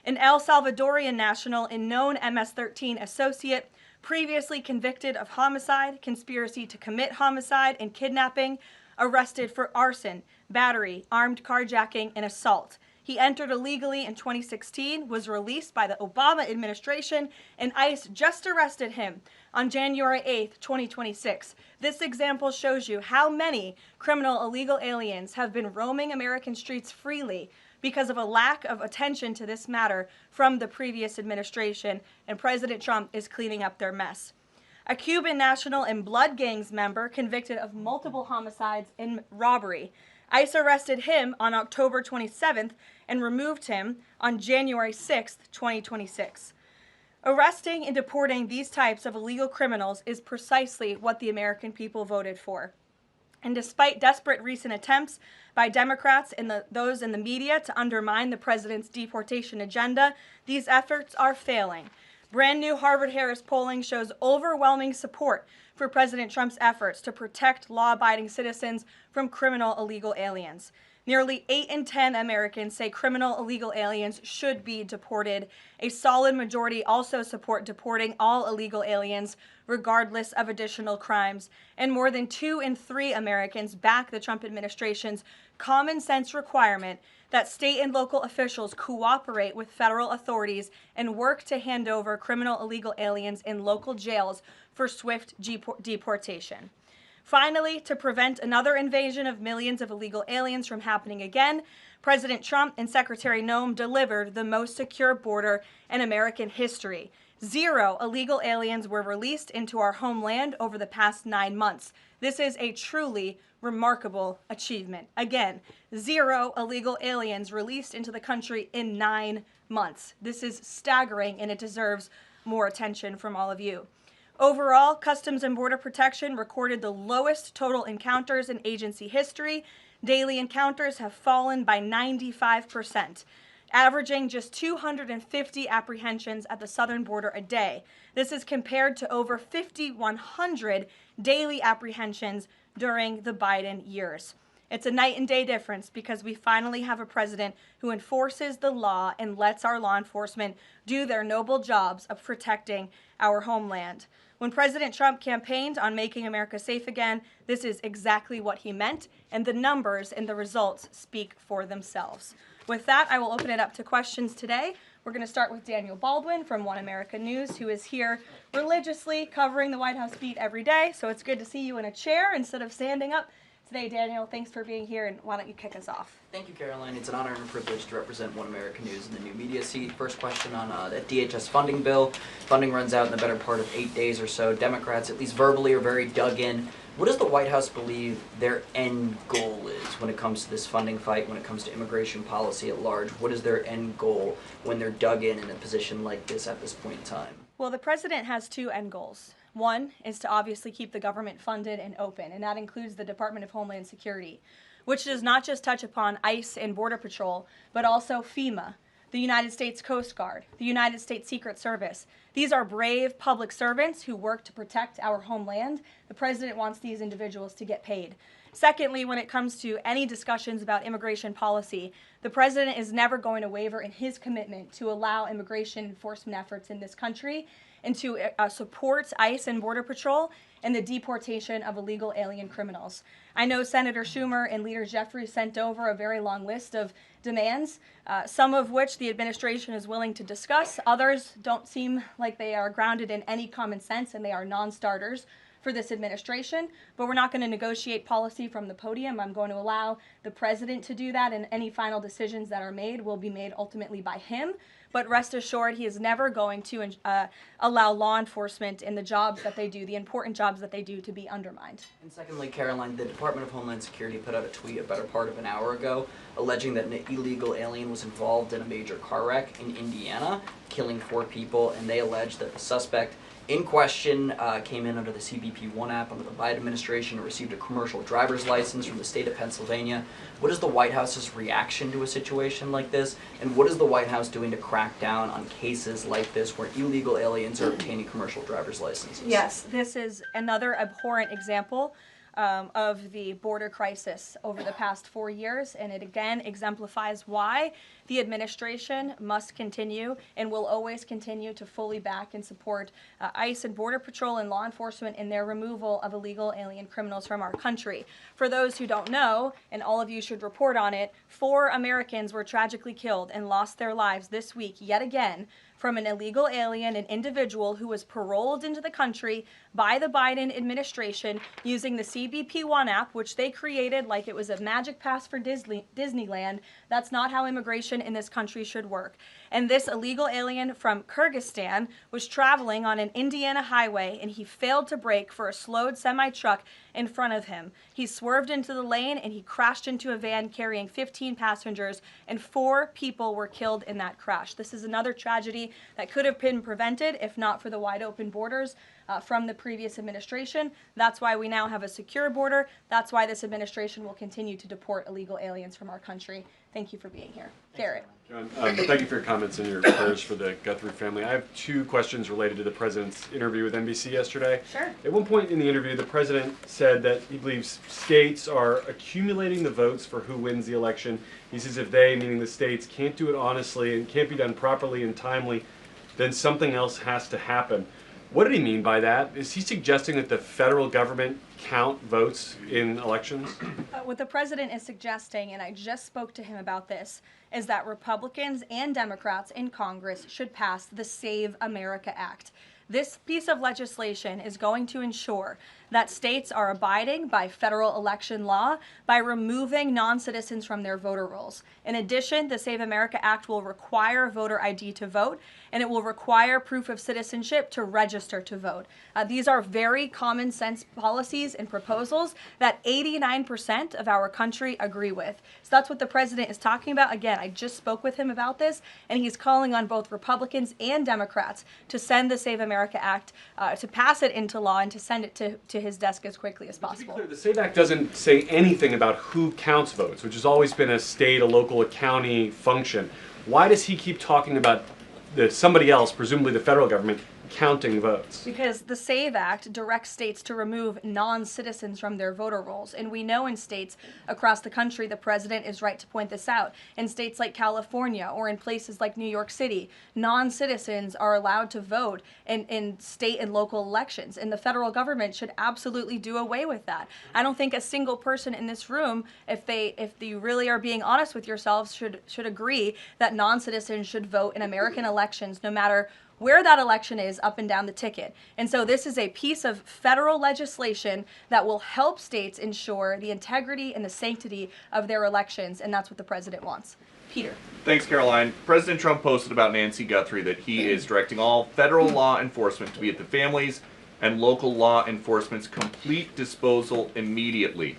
An El Salvadorian national and known MS-13 associate, previously convicted of homicide, conspiracy to commit homicide, and kidnapping, arrested for arson, battery, armed carjacking, and assault. He entered illegally in 2016, was released by the Obama administration, and ICE just arrested him on January 8th, 2026. This example shows you how many criminal illegal aliens have been roaming American streets freely because of a lack of attention to this matter from the previous administration, and President Trump is cleaning up their mess. A Cuban national and blood gangs member convicted of multiple homicides and robbery. ICE arrested him on October 27th and removed him on January 6th, 2026. Arresting and deporting these types of illegal criminals is precisely what the American people voted for. And despite desperate recent attempts by Democrats and those in the media to undermine the president's deportation agenda, these efforts are failing. Brand new Harvard-Harris polling shows overwhelming support for President Trump's efforts to protect law-abiding citizens from criminal illegal aliens. Nearly 8 in 10 Americans say criminal illegal aliens should be deported. A solid majority also support deporting all illegal aliens, regardless of additional crimes. And more than 2 in 3 Americans back the Trump administration's common sense requirement that state and local officials cooperate with federal authorities and work to hand over criminal illegal aliens in local jails for swift deportation. Finally, to prevent another invasion of millions of illegal aliens from happening again, President Trump and Secretary Noem delivered the most secure border in American history. 0 illegal aliens were released into our homeland over the past 9 months. This is a truly remarkable achievement. Again, 0 illegal aliens released into the country in 9 months. This is staggering, and it deserves more attention from all of you. Overall, Customs and Border Protection recorded the lowest total encounters in agency history. Daily encounters have fallen by 95%, averaging just 250 apprehensions at the southern border a day. This is compared to over 5,100 daily apprehensions during the Biden years. It's a night and day difference because we finally have a president who enforces the law and lets our law enforcement do their noble jobs of protecting our homeland. When President Trump campaigned on making America safe again, this is exactly what he meant, and the numbers and the results speak for themselves. With that, I will open it up to questions today. We're going to start with Daniel Baldwin from One America News, who is here religiously covering the White House beat every day. So it's good to see you in a chair instead of standing up today. Daniel, thanks for being here, and why don't you kick us off? Thank you, Caroline. It's an honor and a privilege to represent One America News in the new media seat. First question on that DHS funding bill. Funding runs out in the better part of 8 days or so. Democrats, at least verbally, are very dug in. What does the White House believe their end goal is when it comes to this funding fight, when it comes to immigration policy at large? What is their end goal when they're dug in a position like this at this point in time? Well, the president has 2 end goals. One is to obviously keep the government funded and open, and that includes the Department of Homeland Security, which does not just touch upon ICE and Border Patrol, but also FEMA, the United States Coast Guard, the United States Secret Service. These are brave public servants who work to protect our homeland. The president wants these individuals to get paid. Secondly, when it comes to any discussions about immigration policy, the president is never going to waver in his commitment to allow immigration enforcement efforts in this country and to support ICE and Border Patrol and the deportation of illegal alien criminals. I know Senator Schumer and Leader Jeffries sent over a very long list of demands, some of which the administration is willing to discuss. Others don't seem like they are grounded in any common sense, and they are non-starters for this administration, but we're not going to negotiate policy from the podium. I'm going to allow the president to do that, and any final decisions that are made will be made ultimately by him. But rest assured, he is never going to allow law enforcement in the jobs that they do, the important jobs that they do, to be undermined. And secondly, Caroline, the Department of Homeland Security put out a tweet a better part of an hour ago alleging that an illegal alien was involved in a major car wreck in Indiana, killing 4 people, and they allege that the suspect in question came in under the CBP-1 app under the Biden administration and received a commercial driver's license from the state of Pennsylvania. What is the White House's reaction to a situation like this? And what is the White House doing to crack down on cases like this where illegal aliens are obtaining commercial driver's licenses? Yes, this is another abhorrent example of the border crisis over the past 4 years, and it again exemplifies why the administration must continue and will always continue to fully back and support ICE and Border Patrol and law enforcement in their removal of illegal alien criminals from our country. For those who don't know, and all of you should report on it, 4 Americans were tragically killed and lost their lives this week yet again from an illegal alien, an individual who was paroled into the country by the Biden administration using the CBP-1 app, which they created like it was a magic pass for Disneyland. That's not how immigration in this country should work. And this illegal alien from Kyrgyzstan was traveling on an Indiana highway, and he failed to brake for a slowed semi-truck in front of him. He swerved into the lane, and he crashed into a van carrying 15 passengers, and 4 people were killed in that crash. This is another tragedy that could have been prevented if not for the wide open borders from the previous administration. That's why we now have a secure border. That's why this administration will continue to deport illegal aliens from our country. Thank you for being here. Garrett. John, thank you for your comments and your prayers for the Guthrie family. I have 2 questions related to the president's interview with NBC yesterday. Sure. At one point in the interview, the president said that he believes states are accumulating the votes for who wins the election. He says if they, meaning the states, can't do it honestly and can't be done properly and timely, then something else has to happen. What did he mean by that? Is he suggesting that the federal government count votes in elections? What the president is suggesting, and I just spoke to him about this, is that Republicans and Democrats in Congress should pass the Save America Act. This piece of legislation is going to ensure that states are abiding by federal election law by removing non-citizens from their voter rolls. In addition, the Save America Act will require voter ID to vote, and it will require proof of citizenship to register to vote. These are very common sense policies and proposals that 89% of our country agree with. So that's what the president is talking about. Again, I just spoke with him about this, and he's calling on both Republicans and Democrats to send the Save America Act, to pass it into law and to send it to his desk as quickly as possible. To be clear, the SAVE Act doesn't say anything about who counts votes, which has always been a state, a local, a county function. Why does he keep talking about somebody else, presumably the federal government, counting votes? Because the SAVE Act directs states to remove non-citizens from their voter rolls. And we know in states across the country, the president is right to point this out. In states like California or in places like New York City, non-citizens are allowed to vote in state and local elections. And the federal government should absolutely do away with that. I don't think a single person in this room, if you really are being honest with yourselves, should agree that non-citizens should vote in American elections, no matter where that election is up and down the ticket. And so this is a piece of federal legislation that will help states ensure the integrity and the sanctity of their elections, and that's what the president wants. Peter. Thanks, Caroline. President Trump posted about Nancy Guthrie that he is directing all federal law enforcement to be at the families and local law enforcement's complete disposal immediately.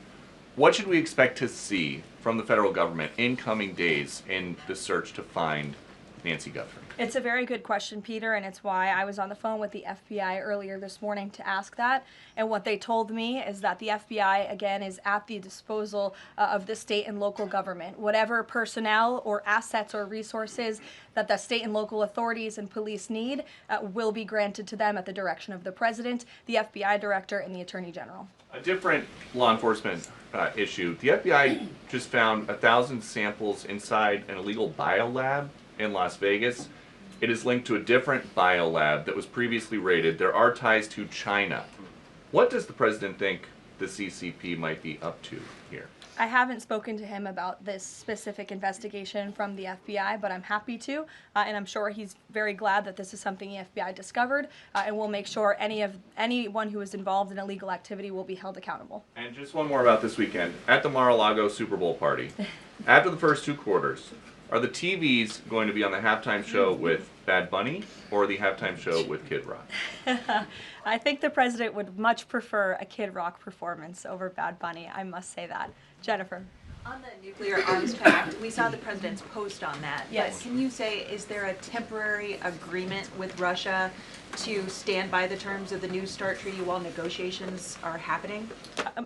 What should we expect to see from the federal government in coming days in the search to find Nancy Guthrie? It's a very good question, Peter, and it's why I was on the phone with the FBI earlier this morning to ask that. And what they told me is that the FBI, again, is at the disposal of the state and local government. Whatever personnel or assets or resources that the state and local authorities and police need will be granted to them at the direction of the president, the FBI director, and the attorney general. A different law enforcement issue. The FBI just found 1,000 samples inside an illegal biolab in Las Vegas. It is linked to a different biolab that was previously raided. There are ties to China. What does the president think the CCP might be up to here? I haven't spoken to him about this specific investigation from the FBI, but I'm happy to, and I'm sure he's very glad that this is something the FBI discovered, and we'll make sure anyone who is involved in illegal activity will be held accountable. And just one more about this weekend. At the Mar-a-Lago Super Bowl party, after the first two quarters, are the TVs going to be on the halftime show with Bad Bunny or the halftime show with Kid Rock? I think the president would much prefer a Kid Rock performance over Bad Bunny, I must say that. Jennifer. On the nuclear arms pact, we saw the president's post on that. Yes. But can you say, is there a temporary agreement with Russia to stand by the terms of the New START treaty while negotiations are happening?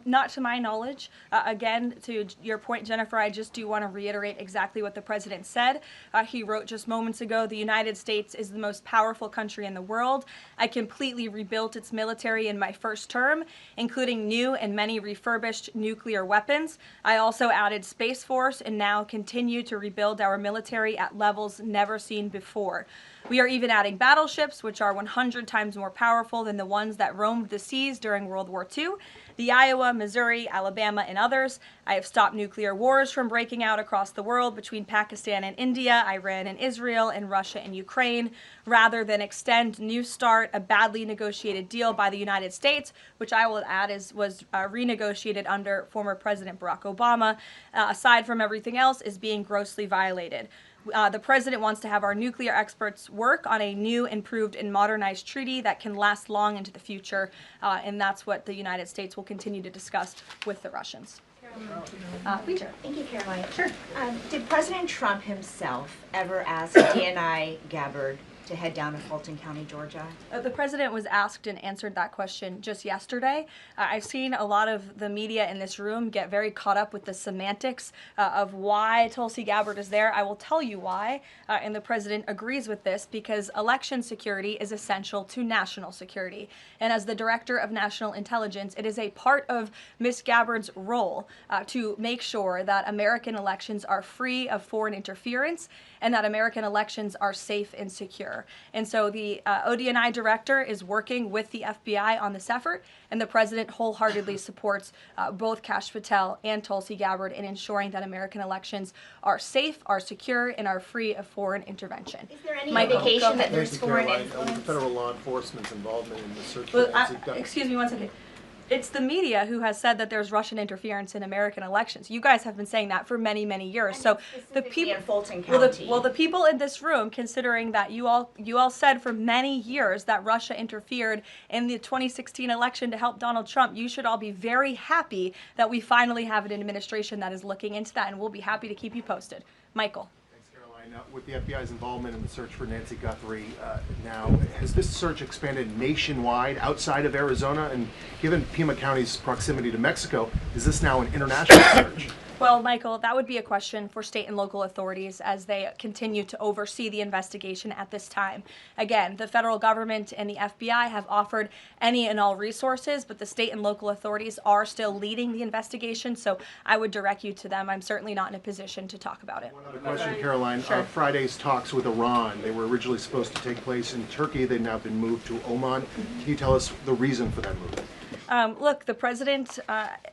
Not to my knowledge. Again, to your point, Jennifer, I just do want to reiterate exactly what the president said. He wrote just moments ago, the United States is the most powerful country in the world. I completely rebuilt its military in my first term, including new and many refurbished nuclear weapons. I also added Space Force and now continue to rebuild our military at levels never seen before. We are even adding battleships, which are 100 times more powerful than the ones that roamed the seas during World War II. The Iowa, Missouri, Alabama, and others. I have stopped nuclear wars from breaking out across the world between Pakistan and India, Iran and Israel, and Russia and Ukraine, rather than extend New START, a badly negotiated deal by the United States, which I will add was renegotiated under former President Barack Obama. Aside from everything else, is being grossly violated. The president wants to have our nuclear experts work on a new, improved, and modernized treaty that can last long into the future, and that's what the United States will continue to discuss with the Russians. Peter. Thank you, Caroline. Sure. Did President Trump himself ever ask DNI Gabbard to head down to Fulton County, Georgia? The president was asked and answered that question just yesterday. I've seen a lot of the media in this room get very caught up with the semantics of why Tulsi Gabbard is there. I will tell you why, and the president agrees with this, because election security is essential to national security. And as the director of national intelligence, it is a part of Ms. Gabbard's role to make sure that American elections are free of foreign interference and that American elections are safe and secure. And so the ODNI director is working with the FBI on this effort, and the president wholeheartedly supports both Kash Patel and Tulsi Gabbard in ensuring that American elections are safe, are secure, and are free of foreign intervention. Is there any Michael, indication that Thank there's you, foreign Caroline. influence? Federal law enforcement's involvement in the search for Well, Nancy Guthrie. excuse me one second. It's the media who has said that there's Russian interference in American elections. You guys have been saying that for many, many years. So the people in Fulton well, County. the people in this room, considering that you all said for many years that Russia interfered in the 2016 election to help Donald Trump, you should all be very happy that we finally have an administration that is looking into that, and we'll be happy to keep you posted. Michael. Thanks, Caroline. With the FBI's involvement in the search for Nancy Guthrie now, has this search expanded nationwide outside of Arizona? And given Pima County's proximity to Mexico, is this now an international search? Well, Michael, that would be a question for state and local authorities as they continue to oversee the investigation at this time. Again, the federal government and the FBI have offered any and all resources, but the state and local authorities are still leading the investigation, so I would direct you to them. I'm certainly not in a position to talk about it. One other question, Caroline. Sure. Friday's talks with Iran, they were originally supposed to take place in Turkey. They've now been moved to Oman. Can you tell us the reason for that move? Look, the president,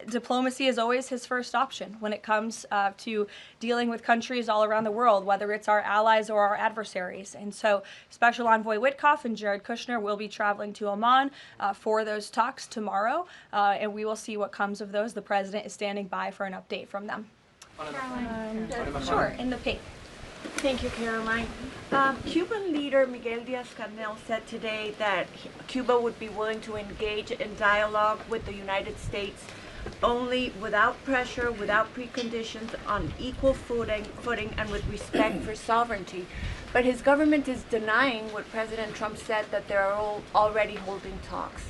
diplomacy is always his first option when it comes to dealing with countries all around the world, whether it's our allies or our adversaries. And so Special Envoy Witkoff and Jared Kushner will be traveling to Oman for those talks tomorrow, and we will see what comes of those. The president is standing by for an update from them. Sure, in the pink. Thank you, Caroline. Cuban leader Miguel Diaz-Canel said today that Cuba would be willing to engage in dialogue with the United States only without pressure, without preconditions, on equal footing and with respect for sovereignty. But his government is denying what President Trump said, that they are already holding talks.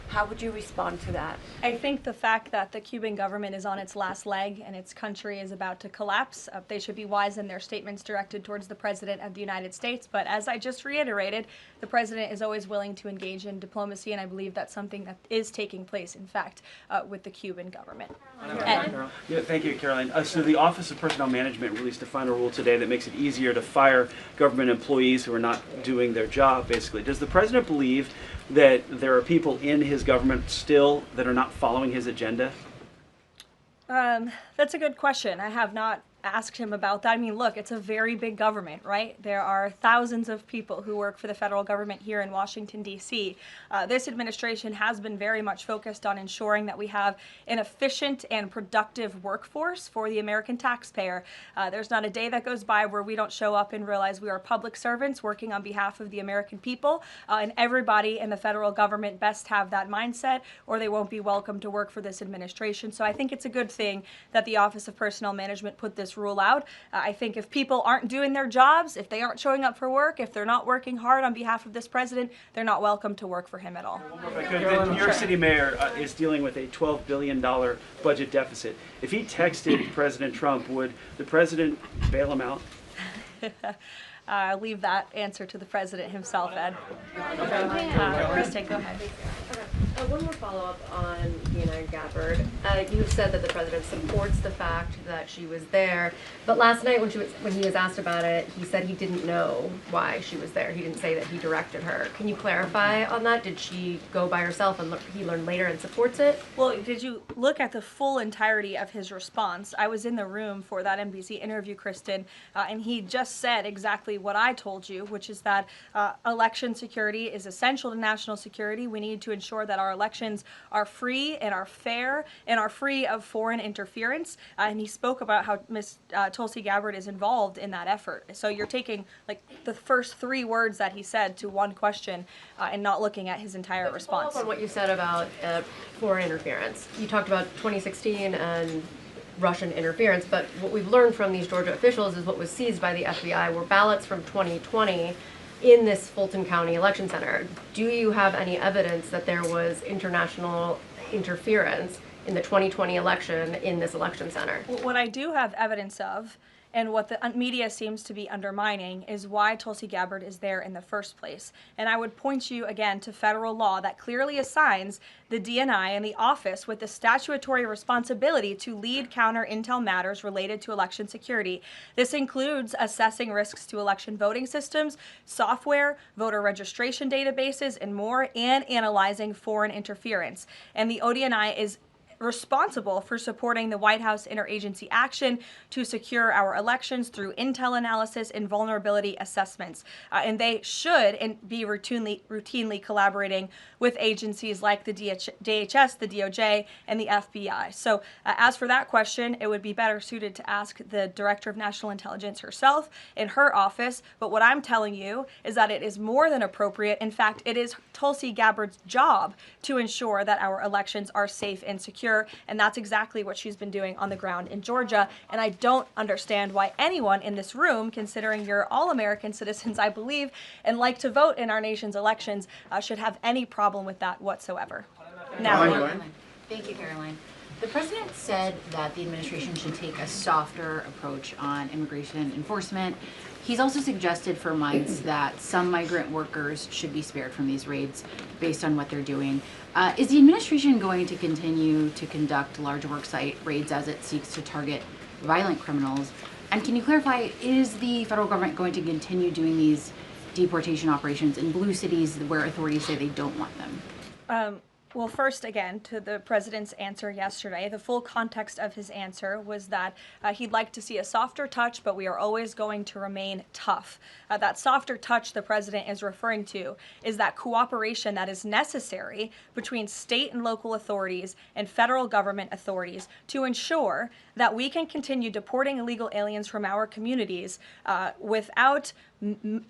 How would you respond to that? I think the fact that the Cuban government is on its last leg and its country is about to collapse, they should be wise in their statements directed towards the President of the United States. But as I just reiterated, the President is always willing to engage in diplomacy, and I believe that's something that is taking place, in fact, with the Cuban government. Yeah, thank you, Caroline. So the Office of Personnel Management released a final rule today that makes it easier to fire government employees who are not doing their job, basically. Does the President believe that there are people in his government still that are not following his agenda? That's a good question. I have not asked him about that. I mean, look, it's a very big government, right? There are thousands of people who work for the federal government here in Washington, D.C. This administration has been very much focused on ensuring that we have an efficient and productive workforce for the American taxpayer. There's not a day that goes by where we don't show up and realize we are public servants working on behalf of the American people, and everybody in the federal government best have that mindset, or they won't be welcome to work for this administration. So I think it's a good thing that the Office of Personnel Management put this rule out. I think if people aren't doing their jobs, if they aren't showing up for work, if they're not working hard on behalf of this president, they're not welcome to work for him at all. The New York City mayor is dealing with a $12 billion budget deficit. If he texted President Trump, would the president bail him out? I'll leave that answer to the president himself, Ed. Kristen, go ahead. One more follow-up on Karoline Gabbard. You said that the president supports the fact that she was there, but last night when he was asked about it, he said he didn't know why she was there. He didn't say that he directed her. Can you clarify on that? Did she go by herself and he learned later and supports it? Well, did you look at the full entirety of his response? I was in the room for that NBC interview, Kristen, and he just said exactly what I told you, which is that election security is essential to national security. We need to ensure that our elections are free and are fair and are free of foreign interference. And he spoke about how Ms. Tulsi Gabbard is involved in that effort. So you're taking like the first three words that he said to one question and not looking at his entire response. On what you said about foreign interference, you talked about 2016 and Russian interference, but what we've learned from these Georgia officials is what was seized by the FBI were ballots from 2020 in this Fulton County election center. Do you have any evidence that there was international interference in the 2020 election in this election center? What I do have evidence of, and what the media seems to be undermining, is why Tulsi Gabbard is there in the first place. And I would point you again to federal law that clearly assigns the DNI and the office with the statutory responsibility to lead counter intel matters related to election security. This includes assessing risks to election voting systems, software, voter registration databases, and more, and analyzing foreign interference. And the ODNI is responsible for supporting the White House interagency action to secure our elections through intel analysis and vulnerability assessments. And they should be routinely collaborating with agencies like the DHS, the DOJ, and the FBI. So as for that question, it would be better suited to ask the Director of National Intelligence herself in her office. But what I'm telling you is that it is more than appropriate. In fact, it is Tulsi Gabbard's job to ensure that our elections are safe and secure, and that's exactly what she's been doing on the ground in Georgia. And I don't understand why anyone in this room, considering you're all American citizens, I believe, and like to vote in our nation's elections, should have any problem with that whatsoever. Now, thank you, Caroline. The president said that the administration should take a softer approach on immigration enforcement. He's also suggested for months that some migrant workers should be spared from these raids based on what they're doing. Is the administration going to continue to conduct large worksite raids as it seeks to target violent criminals? And can you clarify, is the federal government going to continue doing these deportation operations in blue cities where authorities say they don't want them? Well, first, again, to the president's answer yesterday, the full context of his answer was that he'd like to see a softer touch, but we are always going to remain tough. That softer touch the president is referring to is that cooperation that is necessary between state and local authorities and federal government authorities to ensure that we can continue deporting illegal aliens from our communities without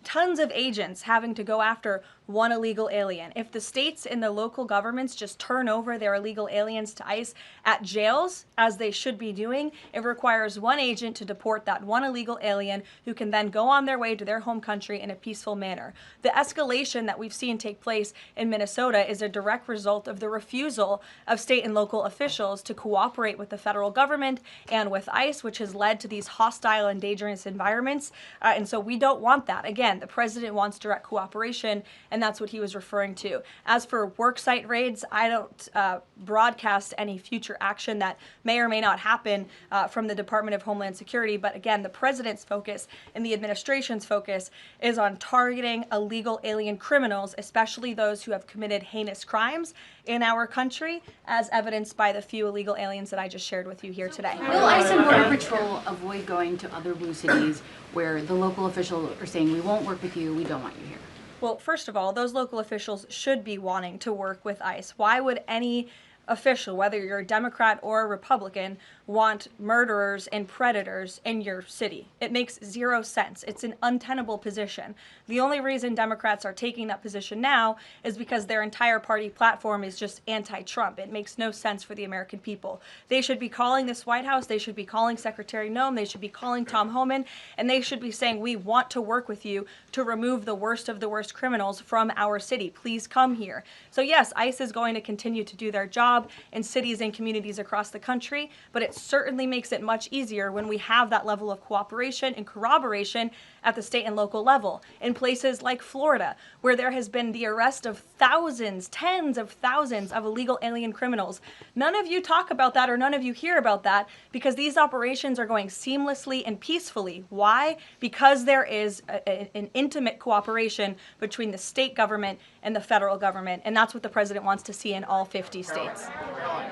tons of agents having to go after one illegal alien. If the states and the local governments just turn over their illegal aliens to ICE at jails, as they should be doing, it requires one agent to deport that one illegal alien who can then go on their way to their home country in a peaceful manner. The escalation that we've seen take place in Minnesota is a direct result of the refusal of state and local officials to cooperate with the federal government and with ICE, which has led to these hostile and dangerous environments. And so we don't want that. Again, the president wants direct cooperation, and that's what he was referring to. As for worksite raids, I don't broadcast any future action that may or may not happen from the Department of Homeland Security. But again, the president's focus and the administration's focus is on targeting illegal alien criminals, especially those who have committed heinous crimes in our country, as evidenced by the few illegal aliens that I just shared with you here today. Will ICE and Border Patrol avoid going to other blue cities where the local officials are saying, we won't work with you, we don't want you here? Well, first of all, those local officials should be wanting to work with ICE. Why would any official, whether you're a Democrat or a Republican, want murderers and predators in your city? It makes zero sense. It's an untenable position. The only reason Democrats are taking that position now is because their entire party platform is just anti-Trump. It makes no sense for the American people. They should be calling this White House, they should be calling Secretary Noem, they should be calling Tom Homan, and they should be saying, we want to work with you to remove the worst of the worst criminals from our city. Please come here. So yes, ICE is going to continue to do their job in cities and communities across the country, but it certainly makes it much easier when we have that level of cooperation and corroboration at the state and local level. In places like Florida, where there has been the arrest of thousands, tens of thousands of illegal alien criminals. None of you talk about that or none of you hear about that because these operations are going seamlessly and peacefully. Why? Because there is an intimate cooperation between the state government and the federal government, and that's what the president wants to see in all 50 states.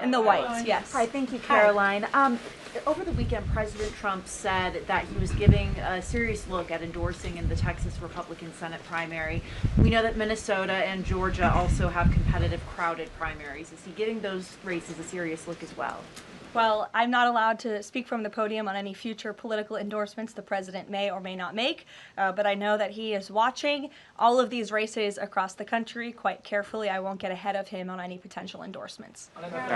And the whites, yes. Hi, thank you, Caroline. Over the weekend, President Trump said that he was giving a serious look at endorsing in the Texas Republican Senate primary. We know that Minnesota and Georgia also have competitive, crowded primaries. Is he giving those races a serious look as well? Well, I'm not allowed to speak from the podium on any future political endorsements the president may or may not make, but I know that he is watching all of these races across the country quite carefully. I won't get ahead of him on any potential endorsements.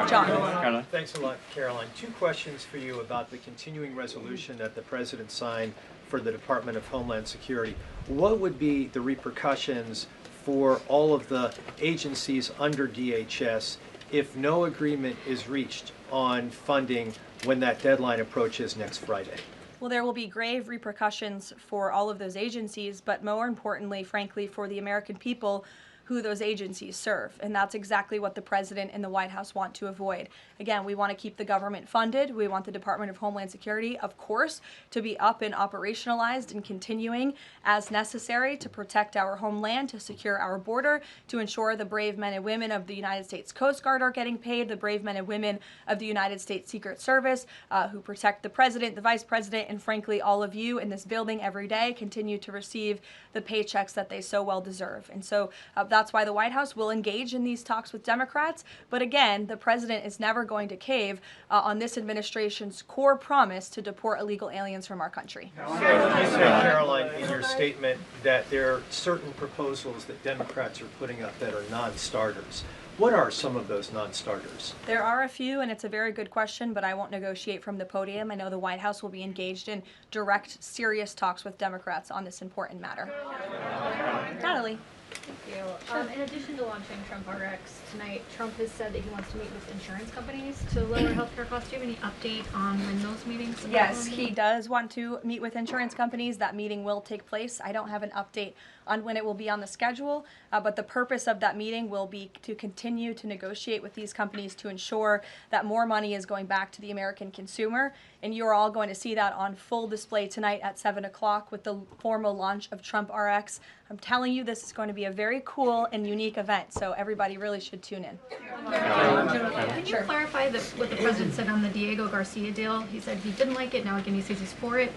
John. Thanks a lot, Caroline. Two questions for you about the continuing resolution that the president signed for the Department of Homeland Security. What would be the repercussions for all of the agencies under DHS if no agreement is reached on funding when that deadline approaches next Friday? Well, there will be grave repercussions for all of those agencies, but more importantly, frankly, for the American people who those agencies serve. And that's exactly what the president and the White House want to avoid. Again, we want to keep the government funded. We want the Department of Homeland Security, of course, to be up and operationalized and continuing as necessary to protect our homeland, to secure our border, to ensure the brave men and women of the United States Coast Guard are getting paid, the brave men and women of the United States Secret Service who protect the president, the vice president, and frankly, all of you in this building every day continue to receive the paychecks that they so well deserve. And so that's why the White House will engage in these talks with Democrats. But again, the president is never going to cave on this administration's core promise to deport illegal aliens from our country. You said, Caroline, in your statement that there are certain proposals that Democrats are putting up that are non-starters. What are some of those non-starters? There are a few, and it's a very good question, but I won't negotiate from the podium. I know the White House will be engaged in direct, serious talks with Democrats on this important matter. Natalie. Thank you. In addition to launching Trump RX tonight, Trump has said that he wants to meet with insurance companies to lower healthcare costs. Do you have any update on when those meetings? Yes, he does want to meet with insurance companies. That meeting will take place. I don't have an update on when it will be on the schedule, but the purpose of that meeting will be to continue to negotiate with these companies to ensure that more money is going back to the American consumer. And you're all going to see that on full display tonight at 7 o'clock with the formal launch of Trump RX. I'm telling you, this is going to be a very cool and unique event, so everybody really should tune in. Can you clarify what the president said on the Diego Garcia deal? He said he didn't like it, now again he says he's for it.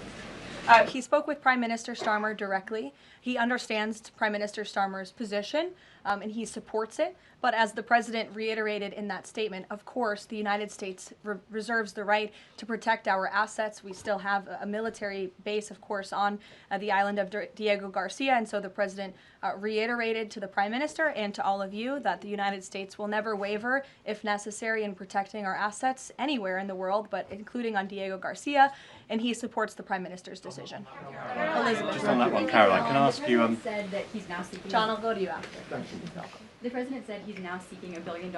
He spoke with Prime Minister Starmer directly. He understands Prime Minister Starmer's position, and he supports it. But as the president reiterated in that statement, of course, the United States reserves the right to protect our assets. We still have a military base, of course, on the island of Diego Garcia. And so the president reiterated to the Prime Minister and to all of you that the United States will never waver, if necessary, in protecting our assets anywhere in the world, but including on Diego Garcia. And he supports the Prime Minister's decision. Elizabeth. Just on that one, Caroline, can I ask you... said that he's now seeking... John, I'll go to you after. Thank you. The president said he's now seeking $1 billion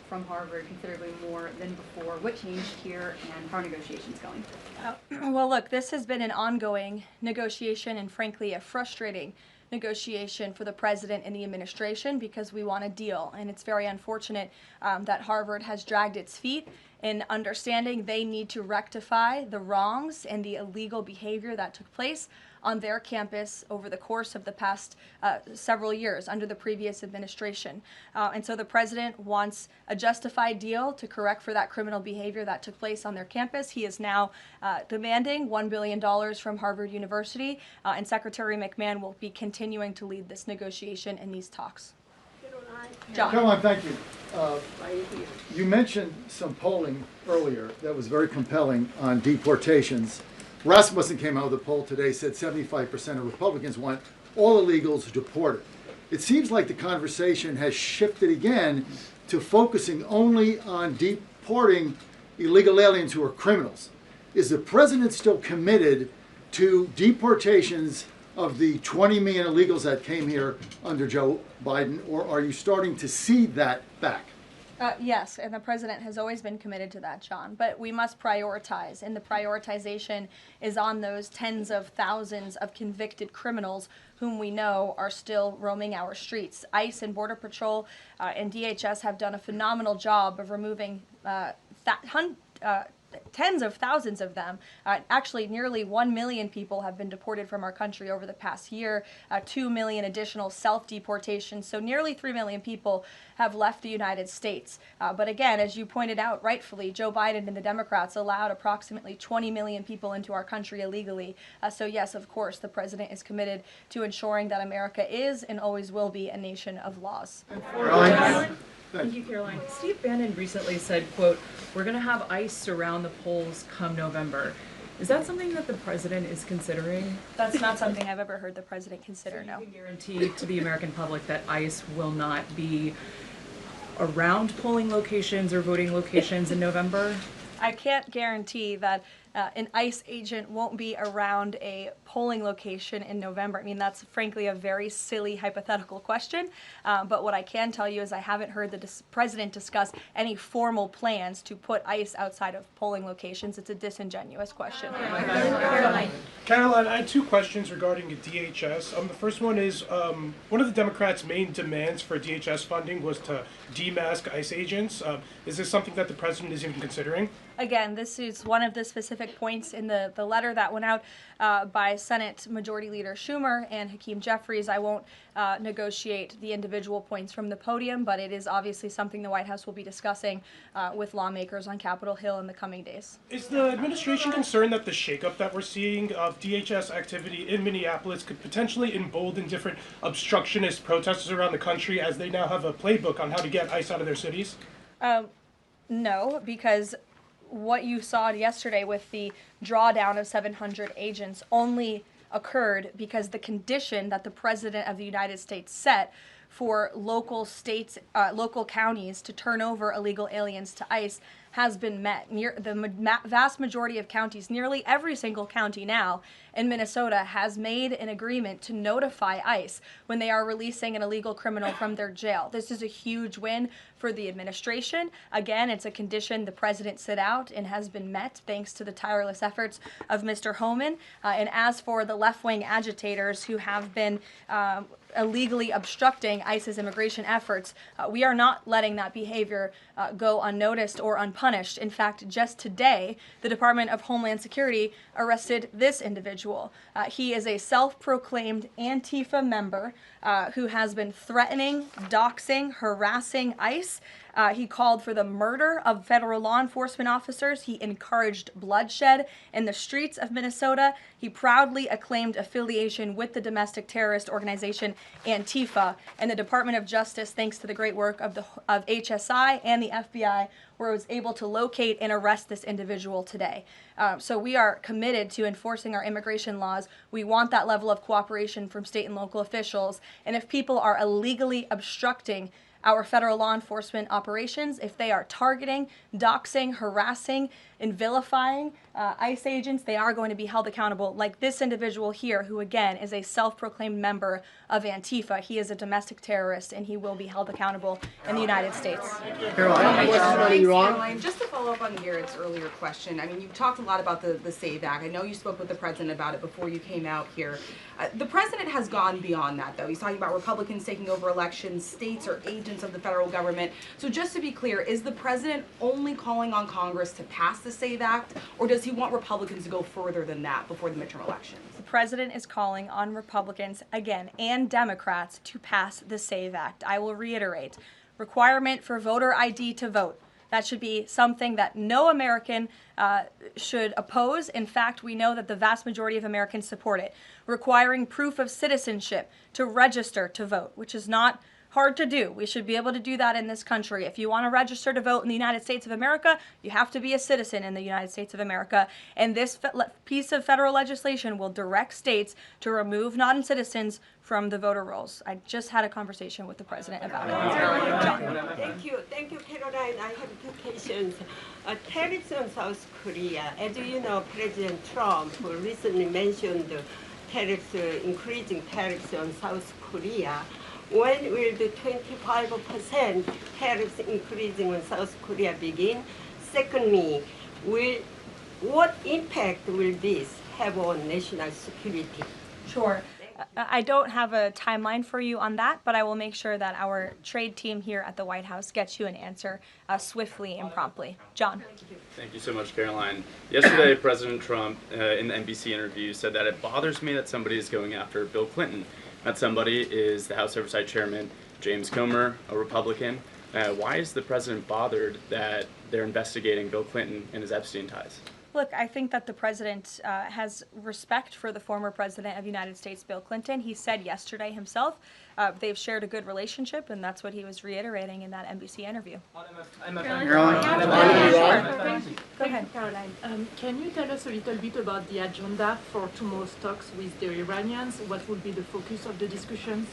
from Harvard, considerably more than before. What changed here, and how are negotiations going? Well, look, this has been an ongoing negotiation and, frankly, a frustrating negotiation for the president and the administration because we want a deal. And it's very unfortunate that Harvard has dragged its feet in understanding they need to rectify the wrongs and the illegal behavior that took place on their campus over the course of the past several years under the previous administration. And so the president wants a justified deal to correct for that criminal behavior that took place on their campus. He is now demanding $1 billion from Harvard University, and Secretary McMahon will be continuing to lead this negotiation and these talks. John. Caroline, thank you. You mentioned some polling earlier that was very compelling on deportations. Rasmussen came out with a poll today, said 75% of Republicans want all illegals deported. It seems like the conversation has shifted again to focusing only on deporting illegal aliens who are criminals. Is the president still committed to deportations of the 20 million illegals that came here under Joe Biden, or are you starting to cede that back? Yes, and the president has always been committed to that, John. But we must prioritize, and the prioritization is on those tens of thousands of convicted criminals whom we know are still roaming our streets. ICE and Border Patrol and DHS have done a phenomenal job of removing tens of thousands of them. Actually, nearly 1 million people have been deported from our country over the past year, 2 million additional self-deportations. So nearly 3 million people have left the United States. But again, as you pointed out rightfully, Joe Biden and the Democrats allowed approximately 20 million people into our country illegally. So yes, of course, the president is committed to ensuring that America is and always will be a nation of laws. Thank you, Caroline. Steve Bannon recently said, quote, "We're going to have ICE surround the polls come November." Is that something that the president is considering? That's not something I've ever heard the president consider, no. You can guarantee to the American public that ICE will not be around polling locations or voting locations in November? I can't guarantee that an ICE agent won't be around a polling location in November. I mean, that's frankly a very silly hypothetical question, but what I can tell you is I haven't heard the president discuss any formal plans to put ICE outside of polling locations. It's a disingenuous question. Karoline, I had two questions regarding DHS. The first one is, one of the Democrats' main demands for DHS funding was to demask ICE agents. Is this something that the president is even considering? Again, this is one of the specific points in the letter that went out by Senate Majority Leader Schumer and Hakeem Jeffries. I won't negotiate the individual points from the podium, but it is obviously something the White House will be discussing with lawmakers on Capitol Hill in the coming days. Is the administration concerned that the shakeup that we're seeing of DHS activity in Minneapolis could potentially embolden different obstructionist protesters around the country as they now have a playbook on how to get ICE out of their cities? No, because what you saw yesterday with the drawdown of 700 agents only occurred because the condition that the President of the United States set for local states, local counties to turn over illegal aliens to ICE has been met. The vast majority of counties, nearly every single county now in Minnesota, has made an agreement to notify ICE when they are releasing an illegal criminal from their jail. This is a huge win for the administration. Again, it's a condition the president set out and has been met thanks to the tireless efforts of Mr. Homan. And as for the left-wing agitators who have been illegally obstructing ICE's immigration efforts, we are not letting that behavior go unnoticed or unpunished. In fact, just today, the Department of Homeland Security arrested this individual. He is a self-proclaimed Antifa member who has been threatening, doxing, harassing ICE. He called for the murder of federal law enforcement officers. He encouraged bloodshed in the streets of Minnesota. He proudly acclaimed affiliation with the domestic terrorist organization Antifa. And the Department of Justice, thanks to the great work of HSI and the FBI, was able to locate and arrest this individual today. So we are committed to enforcing our immigration laws. We want that level of cooperation from state and local officials. And if people are illegally obstructing our federal law enforcement operations, if they are targeting, doxing, harassing, and vilifying ICE agents, they are going to be held accountable, like this individual here, who again is a self-proclaimed member of Antifa. He is a domestic terrorist, and he will be held accountable in the United States. Karoline, just to follow up on Garrett's earlier question, I mean, you've talked a lot about the SAVE Act. I know you spoke with the president about it before you came out here. The president has gone beyond that, though. He's talking about Republicans taking over elections, states are agents of the federal government. So just to be clear, is the president only calling on Congress to pass the SAVE Act, or does he want Republicans to go further than that before the midterm elections? The president is calling on Republicans, again, and Democrats to pass the SAVE Act. I will reiterate, requirement for voter ID to vote. That should be something that no American should oppose. In fact, we know that the vast majority of Americans support it. Requiring proof of citizenship to register to vote, which is not hard to do. We should be able to do that in this country. If you want to register to vote in the United States of America, you have to be a citizen in the United States of America. And this piece of federal legislation will direct states to remove non-citizens from the voter rolls. I just had a conversation with the president about it. John. Thank you, Caroline. I have two questions. Tariffs on South Korea. As you know, President Trump recently mentioned increasing tariffs on South Korea. When will the 25% tariffs increasing on South Korea begin? Secondly, what impact will this have on national security? Sure. I don't have a timeline for you on that, but I will make sure that our trade team here at the White House gets you an answer swiftly and promptly. John. Thank you so much, Caroline. Yesterday, President Trump, in the NBC interview, said that it bothers me that somebody is going after Bill Clinton. That somebody is the House Oversight Chairman, James Comer, a Republican. Why is the president bothered that they're investigating Bill Clinton and his Epstein ties? Look, I think that the president has respect for the former president of the United States, Bill Clinton. He said yesterday himself they've shared a good relationship, and that's what he was reiterating in that NBC interview. Go ahead, Caroline. Can you tell us a little bit about the agenda for tomorrow's talks with the Iranians? What will be the focus of the discussions?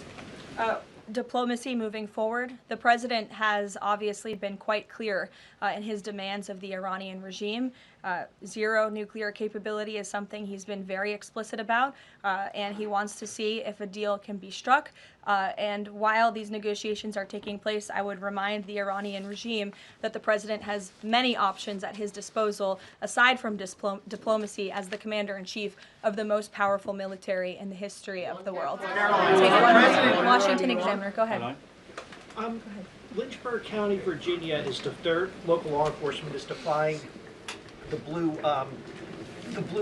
Diplomacy moving forward. The president has obviously been quite clear in his demands of the Iranian regime. Zero nuclear capability is something he's been very explicit about, and he wants to see if a deal can be struck. And while these negotiations are taking place, I would remind the Iranian regime that the president has many options at his disposal, aside from diplomacy, as the commander-in-chief of the most powerful military in the history of the world. Washington Examiner, go ahead. Lynchburg County, Virginia is their local law enforcement is defying the blue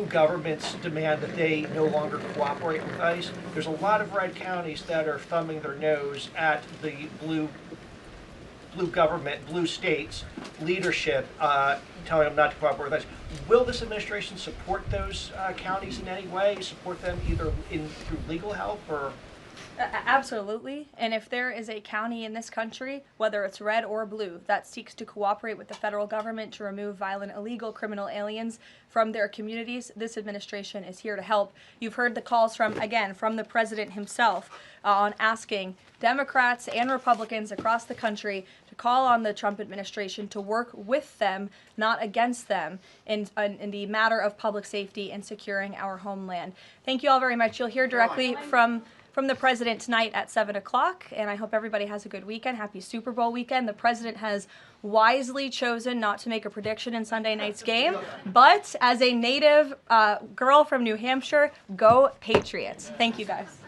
government's demand that they no longer cooperate with ICE. There's a lot of red counties that are thumbing their nose at the blue government, blue states leadership, telling them not to cooperate with ICE. Will this administration support those counties in any way? Support them either through legal help or? Absolutely. And if there is a county in this country, whether it's red or blue, that seeks to cooperate with the federal government to remove violent, illegal criminal aliens from their communities, this administration is here to help. You've heard the calls from the president himself on asking Democrats and Republicans across the country to call on the Trump administration to work with them, not against them, in the matter of public safety and securing our homeland. Thank you all very much. You'll hear directly from the president tonight at 7 o'clock, and I hope everybody has a good weekend. Happy Super Bowl weekend. The president has wisely chosen not to make a prediction in Sunday night's game, but as a native girl from New Hampshire, go Patriots. Thank you, guys.